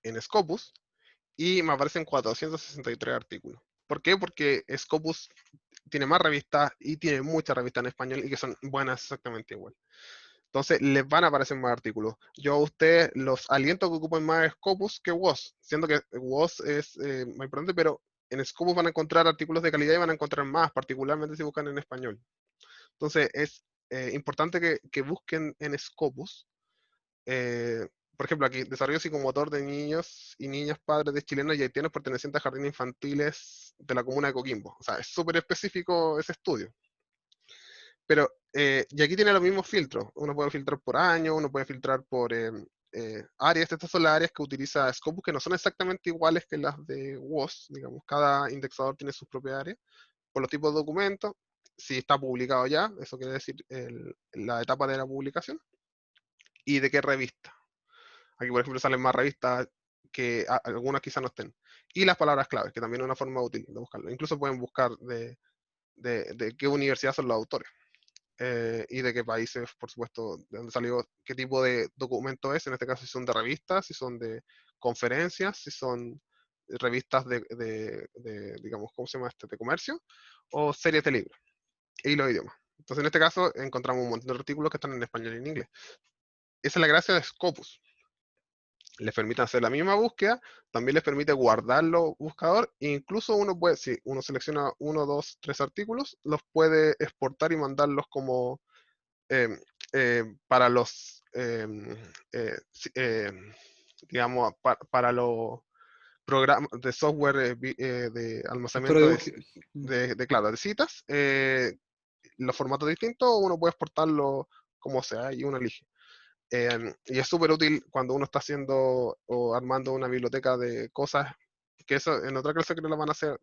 [SPEAKER 1] en Scopus y me aparecen 463 artículos. ¿Por qué? Porque Scopus tiene más revistas y tiene muchas revistas en español y que son buenas exactamente igual. Entonces les van a aparecer más artículos. Yo a ustedes los aliento a que ocupen más Scopus que WOS, siendo que WOS es más importante, pero en Scopus van a encontrar artículos de calidad y van a encontrar más, particularmente si buscan en español. Entonces es importante que busquen en Scopus, por ejemplo, aquí, desarrollo psicomotor de niños y niñas padres de chilenos y haitianos pertenecientes a jardines infantiles de la comuna de Coquimbo. O sea, es súper específico ese estudio. Pero, y aquí tiene los mismos filtros. Uno puede filtrar por año, uno puede filtrar por áreas. Estas son las áreas que utiliza Scopus, que no son exactamente iguales que las de WOS. Digamos, cada indexador tiene sus propias áreas. Por los tipos de documentos, si está publicado ya, eso quiere decir la etapa de la publicación, y de qué revista. Aquí, por ejemplo, salen más revistas que algunas quizás no estén. Y las palabras claves, que también es una forma útil de buscarlo. Incluso pueden buscar de qué universidad son los autores. Y de qué países, por supuesto, de dónde salió, qué tipo de documento es, en este caso si son de revistas, si son de conferencias, si son revistas digamos, ¿cómo se llama este? De comercio, o series de libros, y los idiomas. Entonces, en este caso, encontramos un montón de artículos que están en español y en inglés. Esa es la gracia de Scopus. Les permite hacer la misma búsqueda, también les permite guardarlo buscador, e incluso uno puede, si uno selecciona 1, 2, 3 artículos, los puede exportar y mandarlos como para los, digamos, para los programas de software de
[SPEAKER 2] Gestora
[SPEAKER 1] almacenamiento
[SPEAKER 2] de
[SPEAKER 1] de,
[SPEAKER 2] búsqueda.
[SPEAKER 1] claro, de citas, los formatos distintos, uno puede exportarlo como sea y uno elige. Y es súper útil cuando uno está haciendo o armando una biblioteca de cosas, que eso en otra clase creo que lo van a hacer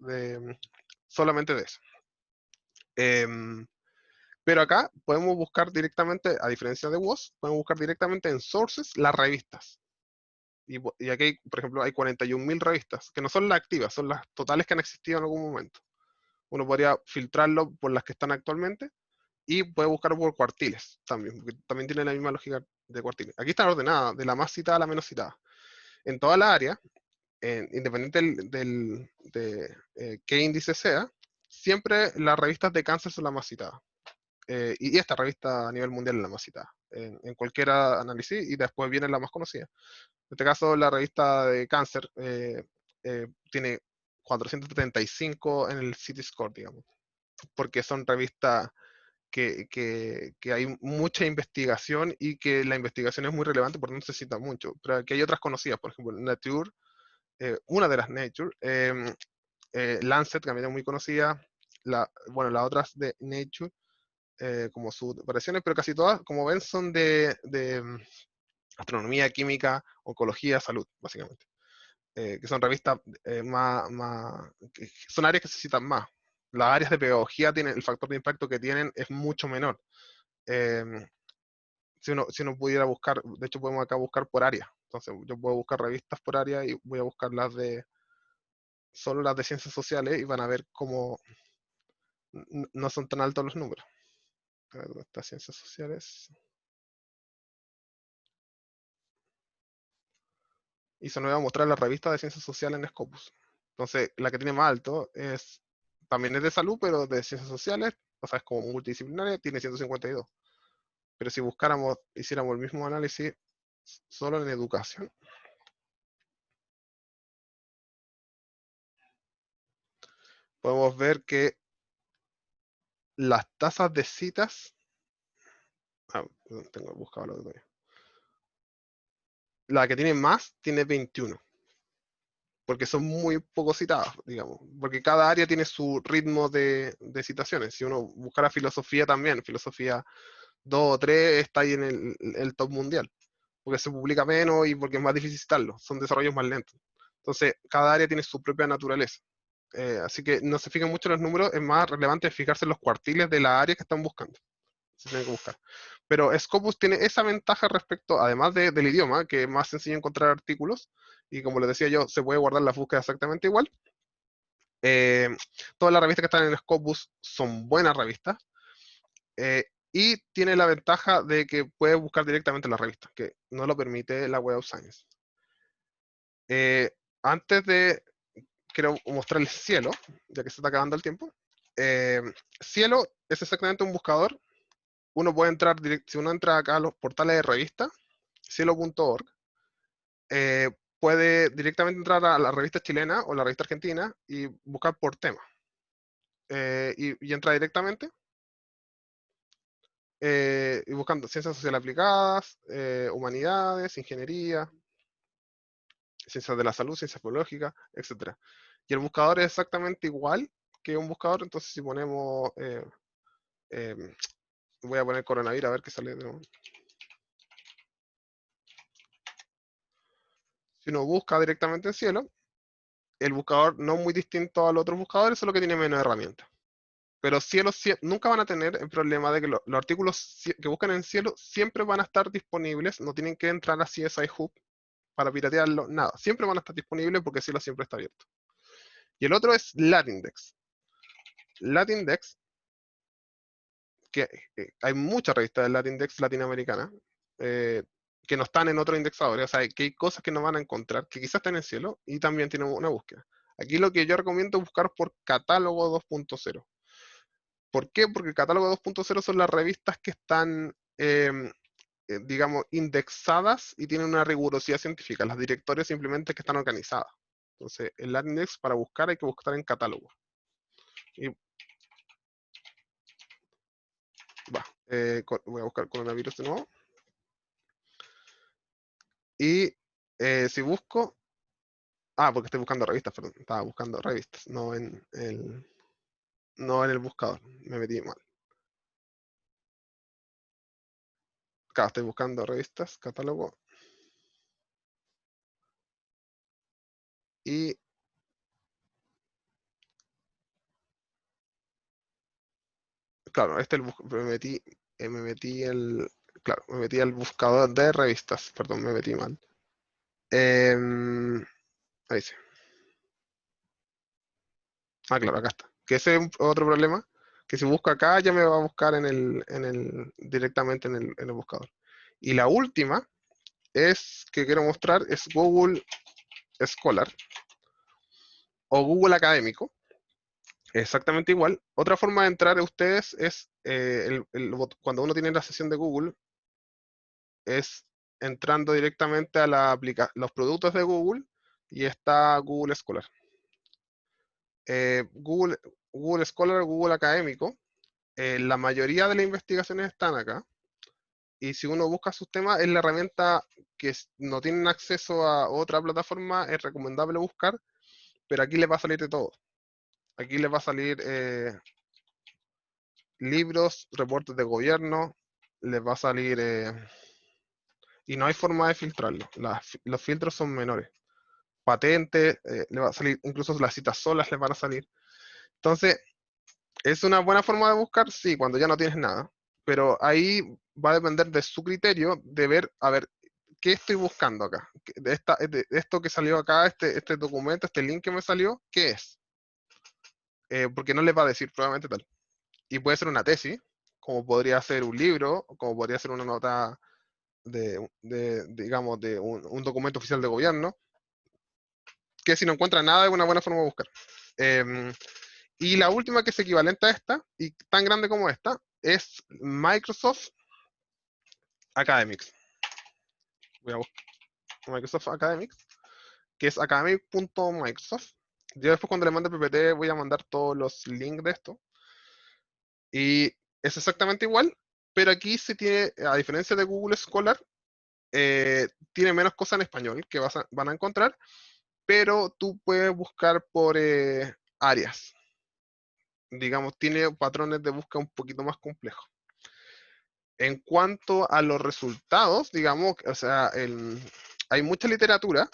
[SPEAKER 1] solamente de eso. Pero acá podemos buscar directamente, a diferencia de WOS, podemos buscar directamente en sources las revistas. Y aquí, por ejemplo, hay 41.000 revistas, que no son las activas, son las totales que han existido en algún momento. Uno podría filtrarlo por las que están actualmente y puede buscar por cuartiles también, porque también tiene la misma lógica de cuartiles. Aquí están ordenadas, de la más citada a la menos citada. En toda la área, independiente de qué índice sea, siempre las revistas de cáncer son las más citadas. Y esta revista a nivel mundial es la más citada, en cualquier análisis, y después viene la más conocida. En este caso, la revista de cáncer tiene 475 en el City Score, digamos, porque son revistas que hay mucha investigación y que la investigación es muy relevante, por tanto se cita mucho. Pero aquí hay otras conocidas, por ejemplo, Nature, una de las Nature, Lancet, que también es muy conocida, bueno, las otras de Nature, como sus variaciones, pero casi todas, como ven, son de astronomía, química, oncología, salud, básicamente. Que son revistas que son áreas que se citan más. Las áreas de pedagogía tienen, el factor de impacto que tienen es mucho menor. Eh, si uno pudiera buscar, de hecho podemos acá buscar por área. Entonces yo puedo buscar revistas por área y voy a buscar solo las de ciencias sociales y van a ver cómo no son tan altos los números. A ver, ¿dónde está ciencias sociales? Y se nos va a mostrar la revista de ciencias sociales en Scopus. Entonces, la que tiene más alto también es de salud, pero de ciencias sociales, o sea, es como multidisciplinaria, tiene 152. Pero si hiciéramos el mismo análisis solo en educación, podemos ver que las tasas de citas, tengo que buscar lo que todavía. La que tiene más tiene 21, porque son muy poco citadas, digamos, porque cada área tiene su ritmo de citaciones. Si uno buscara filosofía también, filosofía 2 o 3 está ahí en el top mundial, porque se publica menos y porque es más difícil citarlo, son desarrollos más lentos. Entonces, cada área tiene su propia naturaleza. Así que no se fijan mucho en los números, es más relevante fijarse en los cuartiles de la área que están buscando. Se tienen que buscar. Pero Scopus tiene esa ventaja respecto, además del idioma, que es más sencillo encontrar artículos, y como les decía yo, se puede guardar la búsqueda exactamente igual. Todas las revistas que están en Scopus son buenas revistas, y tiene la ventaja de que puedes buscar directamente las revistas, que no lo permite la Web of Science. Antes quiero mostrarles Cielo, ya que se está acabando el tiempo. Cielo es exactamente un buscador. Uno puede entrar, si uno entra acá a los portales de revista, cielo.org, puede directamente entrar a la revista chilena o la revista argentina y buscar por tema. Y entra directamente. y buscando ciencias sociales aplicadas, humanidades, ingeniería, ciencias de la salud, ciencias biológicas, etc. Y el buscador es exactamente igual que un buscador, entonces si ponemos, voy a poner coronavirus a ver qué sale de nuevo. Si uno busca directamente en cielo, el buscador no es muy distinto al otro buscador, solo que tiene menos herramientas. Pero cielo nunca van a tener el problema de que los artículos que buscan en cielo siempre van a estar disponibles, no tienen que entrar a CSI Hub para piratearlo, nada, siempre van a estar disponibles porque cielo siempre está abierto. Y el otro es Latindex. Latindex, que hay muchas revistas de Latindex latinoamericanas, que no están en otros indexadores, o sea, que hay cosas que no van a encontrar, que quizás están en cielo, y también tienen una búsqueda. Aquí lo que yo recomiendo es buscar por catálogo 2.0. ¿Por qué? Porque el catálogo 2.0 son las revistas que están, digamos, indexadas y tienen una rigurosidad científica. Las directorios simplemente que están organizadas. Entonces, el Latindex para buscar hay que buscar en catálogo. Y voy a buscar coronavirus de nuevo. Y si busco... porque estoy buscando revistas, perdón. Estaba buscando revistas, no en el buscador. Me metí mal. Acá estoy buscando revistas, catálogo. Y claro, me metí al buscador de revistas, perdón, me metí mal. Ahí sí. Claro, acá está. Que ese es otro problema, que si busco acá ya me va a buscar directamente en el buscador. Y la última que quiero mostrar es Google Scholar o Google Académico. Exactamente igual. Otra forma de entrar a ustedes es cuando uno tiene la sesión de Google, es entrando directamente a los productos de Google y está Google Scholar. Google Scholar, Google Académico, la mayoría de las investigaciones están acá. Y si uno busca sus temas, es la herramienta que no tienen acceso a otra plataforma, es recomendable buscar, pero aquí les va a salir de todo. Aquí les va a salir libros, reportes de gobierno, les va a salir... y no hay forma de filtrarlo. Los filtros son menores. Patentes, le va a salir, incluso las citas solas les van a salir. Entonces, ¿es una buena forma de buscar? Sí, cuando ya no tienes nada. Pero ahí va a depender de su criterio de ver, a ver, ¿qué estoy buscando acá? De esto que salió acá, este documento, este link que me salió, ¿qué es? Porque no les va a decir probablemente tal. Y puede ser una tesis, como podría ser un libro, como podría ser una nota digamos, de un documento oficial de gobierno, que si no encuentra nada es una buena forma de buscar. Y la última, que es equivalente a esta, y tan grande como esta, es Microsoft Academics. Voy a buscar Microsoft Academics, que es academic.microsoft. Yo después, cuando le mande el PPT, voy a mandar todos los links de esto. Y es exactamente igual, pero aquí se tiene, a diferencia de Google Scholar, tiene menos cosas en español que van a encontrar, pero tú puedes buscar por áreas. Digamos, tiene patrones de búsqueda un poquito más complejos. En cuanto a los resultados, digamos, o sea, hay mucha literatura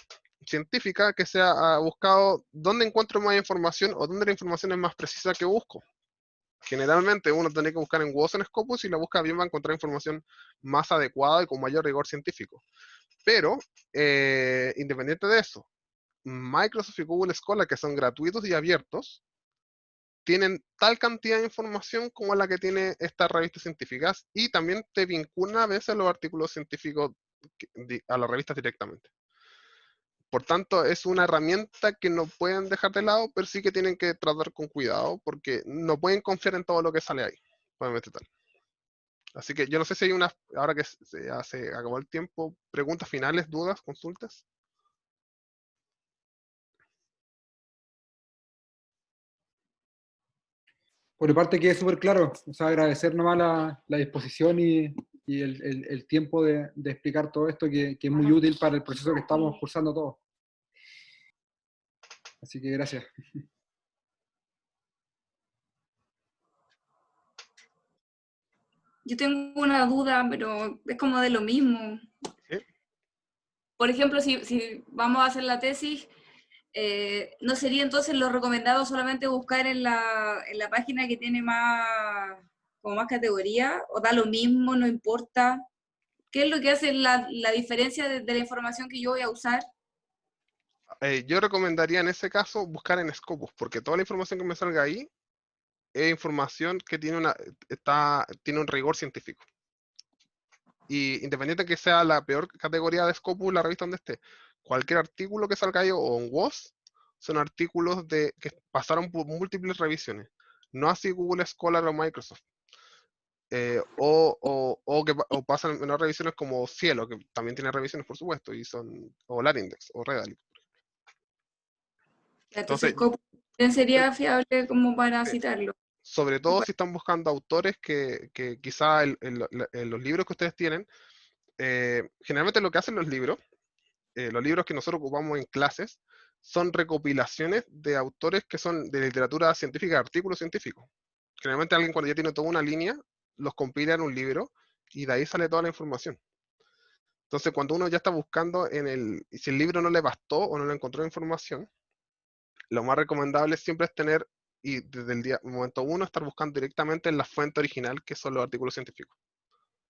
[SPEAKER 1] científica que se ha buscado dónde encuentro más información o dónde la información es más precisa que busco. Generalmente uno tiene que buscar en Watson Scopus, y la busca bien va a encontrar información más adecuada y con mayor rigor científico. Pero, independiente de eso, Microsoft y Google Scholar, que son gratuitos y abiertos, tienen tal cantidad de información como la que tiene estas revistas científicas, y también te vinculan a veces los artículos científicos a las revistas directamente. Por tanto, es una herramienta que no pueden dejar de lado, pero sí que tienen que tratar con cuidado, porque no pueden confiar en todo lo que sale ahí. Obviamente tal. Así que yo no sé si hay ahora que ya se acabó el tiempo, preguntas finales, dudas, consultas.
[SPEAKER 2] Por mi parte quedé súper claro. O sea, agradecer nomás la disposición y el tiempo de explicar todo esto que es muy útil para el proceso que estamos cursando todos. Así que gracias.
[SPEAKER 5] Yo tengo una duda, pero es como de lo mismo.
[SPEAKER 1] ¿Sí?
[SPEAKER 5] Por ejemplo, si vamos a hacer la tesis, ¿no sería entonces lo recomendado solamente buscar en la página que tiene como más categoría? ¿O da lo mismo, no importa? ¿Qué es lo que hace la diferencia de la información que yo voy a usar?
[SPEAKER 1] Yo recomendaría en ese caso buscar en Scopus, porque toda la información que me salga ahí es información que tiene un rigor científico. Y independiente que sea la peor categoría de Scopus, la revista donde esté, cualquier artículo que salga ahí o en WOS son artículos que pasaron por múltiples revisiones. No así Google Scholar o Microsoft. O pasan en unas revisiones como Cielo, que también tiene revisiones, por supuesto, o LARINDEX o Redalyc.
[SPEAKER 5] Entonces,
[SPEAKER 1] Entonces,
[SPEAKER 5] ¿cómo sería fiable como para citarlo?
[SPEAKER 1] sobre todo si están buscando autores que quizá los libros que ustedes tienen, generalmente lo que hacen los libros que nosotros ocupamos en clases, son recopilaciones de autores que son de literatura científica, artículos científicos. Generalmente alguien cuando ya tiene toda una línea, los compila en un libro y de ahí sale toda la información. Entonces, cuando uno ya está buscando si el libro no le bastó o no le encontró información, lo más recomendable siempre es tener, y desde el momento uno, estar buscando directamente en la fuente original, que son los artículos científicos.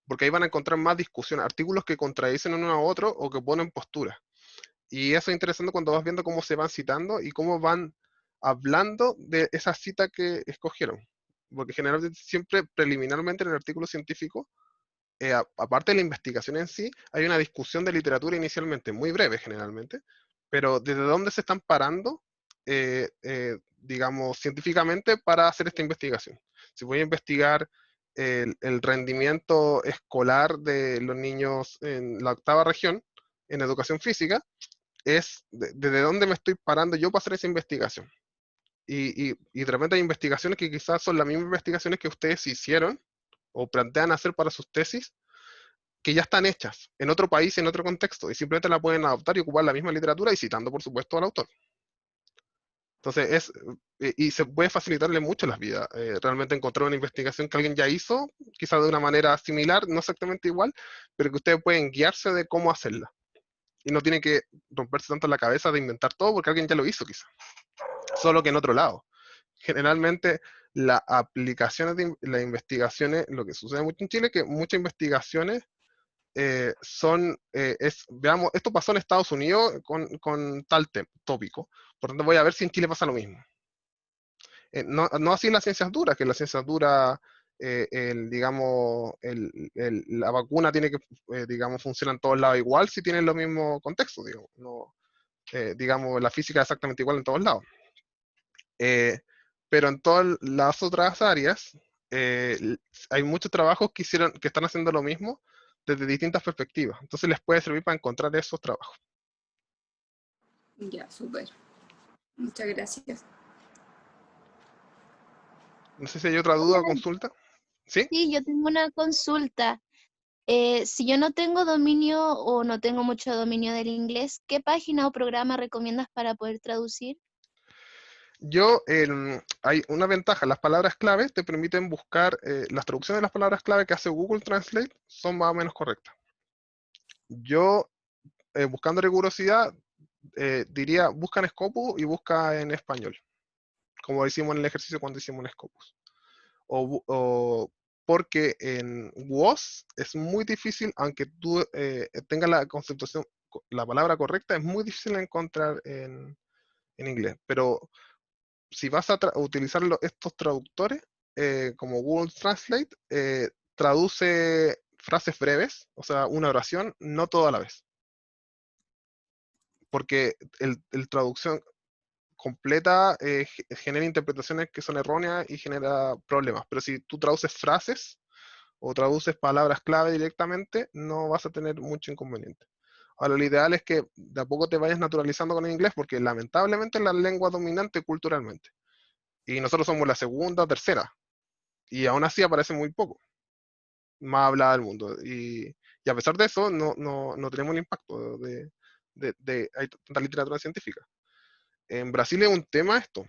[SPEAKER 1] Porque ahí van a encontrar más discusión, artículos que contradicen uno a otro o que ponen posturas. Y eso es interesante cuando vas viendo cómo se van citando y cómo van hablando de esa cita que escogieron. Porque generalmente siempre preliminarmente en el artículo científico, aparte de la investigación en sí, hay una discusión de literatura inicialmente, muy breve generalmente, pero desde dónde se están parando, digamos, científicamente para hacer esta investigación. Si voy a investigar el rendimiento escolar de los niños en la 8ª región, en educación física, es desde dónde me estoy parando yo para hacer esa investigación. Y de repente hay investigaciones que quizás son las mismas investigaciones que ustedes hicieron o plantean hacer para sus tesis, que ya están hechas en otro país, en otro contexto, y simplemente la pueden adoptar y ocupar la misma literatura y citando, por supuesto, al autor. Entonces, y se puede facilitarle mucho las vidas. Realmente encontrar una investigación que alguien ya hizo, quizás de una manera similar, no exactamente igual, pero que ustedes pueden guiarse de cómo hacerla. Y no tienen que romperse tanto la cabeza de inventar todo porque alguien ya lo hizo, quizás. Solo que en otro lado. Generalmente, las aplicaciones de las investigaciones, lo que sucede mucho en Chile es que muchas investigaciones veamos, esto pasó en Estados Unidos con tal tópico, por tanto voy a ver si en Chile pasa lo mismo. No así en las ciencias duras, que en las ciencias duras, digamos, la vacuna tiene que, digamos, funciona en todos lados igual si tienen los mismos contextos, digamos, no, digamos, la física es exactamente igual en todos lados. Pero en todas las otras áreas, hay muchos trabajos que están haciendo lo mismo desde distintas perspectivas. Entonces les puede servir para encontrar esos trabajos.
[SPEAKER 5] Ya, súper. Muchas gracias.
[SPEAKER 1] No sé si hay otra duda o consulta. ¿Sí?
[SPEAKER 6] Sí, yo tengo una consulta. Si yo no tengo dominio o no tengo mucho dominio del inglés, ¿qué página o programa recomiendas para poder traducir?
[SPEAKER 1] Hay una ventaja, las palabras clave te permiten buscar, las traducciones de las palabras clave que hace Google Translate son más o menos correctas. Yo, buscando rigurosidad, diría, busca en Scopus y busca en español, como hicimos en el ejercicio cuando hicimos en Scopus. Porque en WOS es muy difícil, aunque tú tengas la conceptuación, la palabra correcta, es muy difícil de encontrar en inglés. Pero si vas a utilizar estos traductores, como Google Translate, traduce frases breves, o sea, una oración, no toda a la vez. Porque el traducción completa genera interpretaciones que son erróneas y genera problemas. Pero si tú traduces frases o traduces palabras clave directamente, no vas a tener mucho inconveniente. Ahora, lo ideal es que de a poco te vayas naturalizando con el inglés, porque lamentablemente es la lengua dominante culturalmente. Y nosotros somos la segunda o tercera. Y aún así aparece muy poco, más hablada del mundo. Y a pesar de eso, no tenemos un impacto hay tanta literatura científica. En Brasil es un tema esto,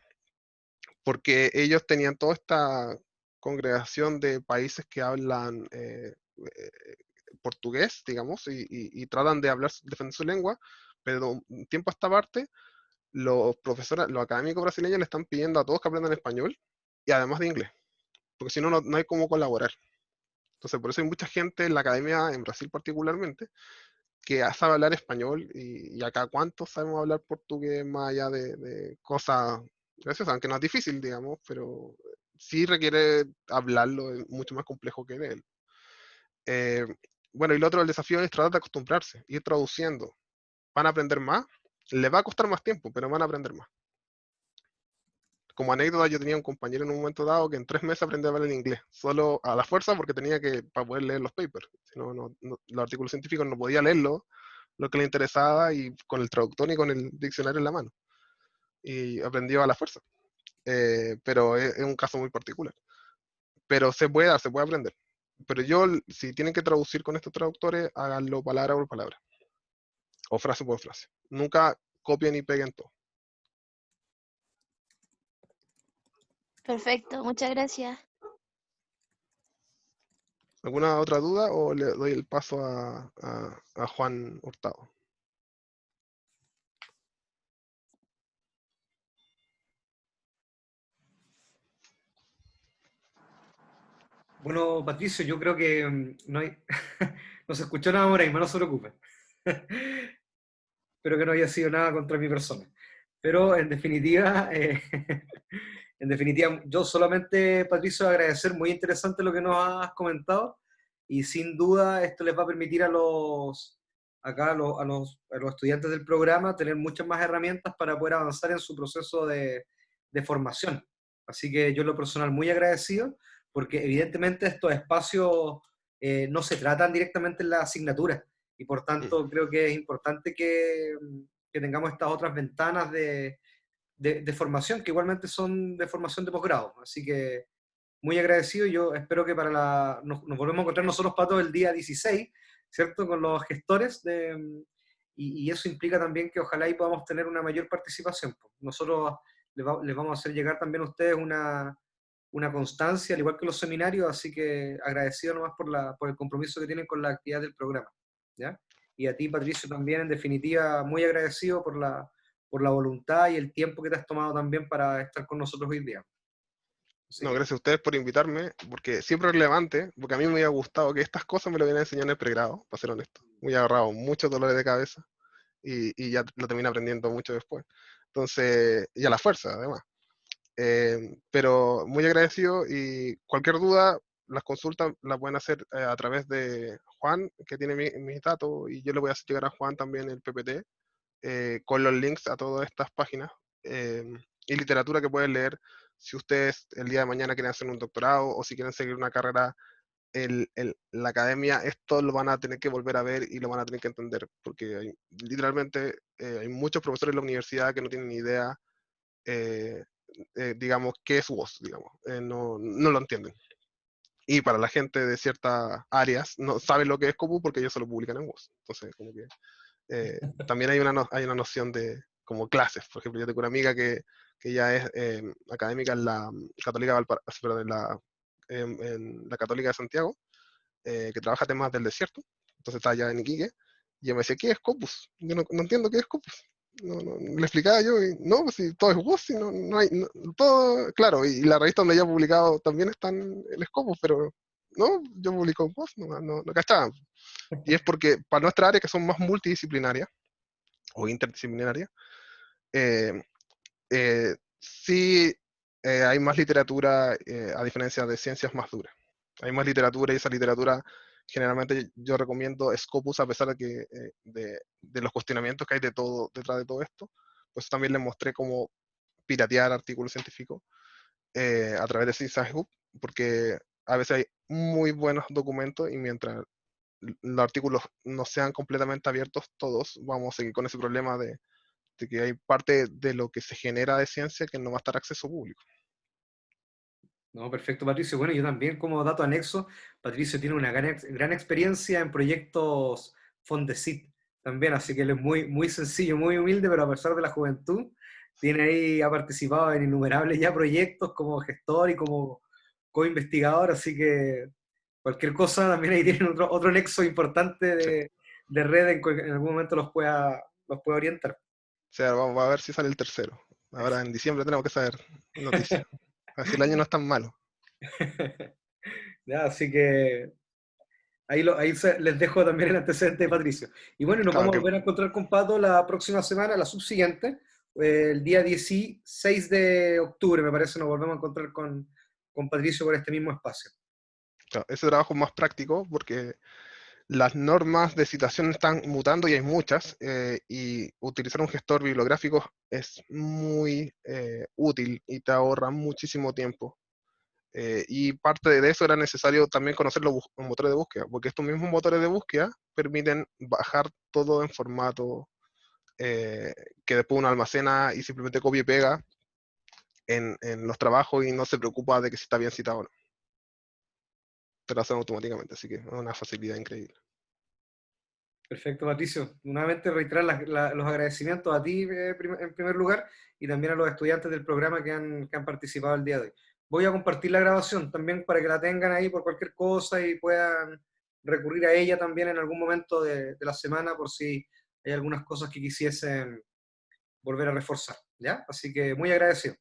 [SPEAKER 1] porque ellos tenían toda esta congregación de países que hablan portugués, digamos, y tratan de hablar, defender su lengua, pero un tiempo a esta parte, los profesores, los académicos brasileños le están pidiendo a todos que aprendan español y además de inglés, porque si no, no hay cómo colaborar. Entonces, por eso hay mucha gente en la academia, en Brasil particularmente, que sabe hablar español y acá cuántos sabemos hablar portugués más allá de cosas graciosas, aunque no es difícil, digamos, pero sí requiere hablarlo, es mucho más complejo que él. Bueno, y lo otro, el desafío es tratar de acostumbrarse, ir traduciendo. Van a aprender más, les va a costar más tiempo, pero van a aprender más. Como anécdota, yo tenía un compañero en un momento dado que en 3 meses aprendió a hablar en inglés, solo a la fuerza porque tenía que, para poder leer los papers. Si no, los artículos científicos no podía leerlo, lo que le interesaba, y con el traductor y con el diccionario en la mano. Y aprendió a la fuerza. Pero es un caso muy particular. Pero se puede dar, se puede aprender. Pero si tienen que traducir con estos traductores, háganlo palabra por palabra. O frase por frase. Nunca copien y peguen todo.
[SPEAKER 6] Perfecto, muchas gracias.
[SPEAKER 1] ¿Alguna otra duda o le doy el paso a Juan Hurtado?
[SPEAKER 7] Bueno, Patricio, yo creo que no hay, no se escuchó nada por ahí, no se preocupe. Espero que no haya sido nada contra mi persona. Pero en definitiva, yo solamente, Patricio, agradecer, muy interesante lo que nos has comentado, y sin duda esto les va a permitir acá a los estudiantes del programa tener muchas más herramientas para poder avanzar en su proceso de formación. Así que yo en lo personal muy agradecido, porque evidentemente estos espacios no se tratan directamente en la asignatura, y por tanto creo que es importante que tengamos estas otras ventanas de formación, que igualmente son de formación de posgrado. Así que muy agradecido. Yo espero que nos volvemos a encontrar nosotros, Pato, el día 16, ¿cierto? Con los gestores, y eso implica también que ojalá ahí podamos tener una mayor participación. Nosotros les vamos a hacer llegar también a ustedes una constancia, al igual que los seminarios, así que agradecido nomás por el compromiso que tienen con la actividad del programa, ¿ya? Y a ti, Patricio, también, en definitiva, muy agradecido por la voluntad y el tiempo que te has tomado también para estar con nosotros hoy día. Así
[SPEAKER 1] No,
[SPEAKER 7] que,
[SPEAKER 1] gracias a ustedes por invitarme, porque siempre es relevante, porque a mí me hubiera gustado que estas cosas me lo hubieran enseñado en el pregrado, para ser honesto. Me hubiera agarrado muchos dolores de cabeza y ya lo terminé aprendiendo mucho después. Entonces, y a la fuerza, además. Pero muy agradecido, y cualquier duda, las consultas las pueden hacer a través de Juan, que tiene mis datos, y yo le voy a hacer llegar a Juan también el PPT, con los links a todas estas páginas, y literatura que pueden leer si ustedes el día de mañana quieren hacer un doctorado o si quieren seguir una carrera en la academia. Esto lo van a tener que volver a ver y lo van a tener que entender, porque literalmente hay muchos profesores en la universidad que no tienen ni idea, digamos, qué es WOS, digamos, no lo entienden. Y para la gente de ciertas áreas no saben lo que es Scopus porque ellos se lo publican en WOS. Entonces, como que también hay una noción de como clases. Por ejemplo, yo tengo una amiga que ya es académica en la Católica en la Católica de Santiago, que trabaja temas del desierto. Entonces está allá en Iquique, y ella me decía, ¿qué es Scopus? Yo no entiendo qué es Scopus. Le explicaba yo, y no, pues si todo es WOS, si no hay, todo, claro, y la revista donde ella ha publicado también está en el Scopus, pero no, yo publico en WOS, no cachaban. Y es porque para nuestra área, que son más multidisciplinarias o interdisciplinarias, sí hay más literatura, a diferencia de ciencias más duras. Hay más literatura, y esa literatura generalmente yo recomiendo Scopus, a pesar de que de los cuestionamientos que hay detrás de todo esto. Pues también les mostré cómo piratear artículos científicos a través de Science Hub, porque a veces hay muy buenos documentos, y mientras los artículos no sean completamente abiertos todos, vamos a seguir con ese problema de que hay parte de lo que se genera de ciencia que no va a estar a acceso público.
[SPEAKER 7] No, perfecto, Patricio. Bueno, yo también como dato anexo, Patricio tiene una gran experiencia en proyectos Fondesit también, así que él es muy, muy sencillo, muy humilde, pero a pesar de la juventud, ha participado en innumerables ya proyectos como gestor y como co-investigador, así que cualquier cosa también ahí tienen otro nexo importante
[SPEAKER 1] Sí.
[SPEAKER 7] de red en algún momento los pueda orientar.
[SPEAKER 1] O sea, vamos a ver si sale el tercero. Ahora en diciembre tenemos que saber noticias. Así el año no es tan malo.
[SPEAKER 7] Ya, así que les dejo también el antecedente de Patricio. Y bueno, nos
[SPEAKER 1] Claro
[SPEAKER 7] vamos a
[SPEAKER 1] que
[SPEAKER 7] volver a encontrar con Pato la próxima semana, la subsiguiente, el día 16 de octubre, me parece, nos volvemos a encontrar con Patricio por este mismo espacio.
[SPEAKER 1] claro, ese trabajo es más práctico porque las normas de citación están mutando y hay muchas, y utilizar un gestor bibliográfico es muy útil y te ahorra muchísimo tiempo. Y parte de eso era necesario también conocer los motores de búsqueda, porque estos mismos motores de búsqueda permiten bajar todo en formato eh, que después uno almacena y simplemente copia y pega en los trabajos y no se preocupa de que si está bien citado o no. Te lo hacen automáticamente, así que es una facilidad increíble.
[SPEAKER 7] Perfecto, Patricio. Nuevamente reiterar los agradecimientos a ti en primer lugar y también a los estudiantes del programa que han participado el día de hoy. Voy a compartir la grabación también para que la tengan ahí por cualquier cosa y puedan recurrir a ella también en algún momento de la semana por si hay algunas cosas que quisiesen volver a reforzar. ¿Ya? Así que muy agradecido.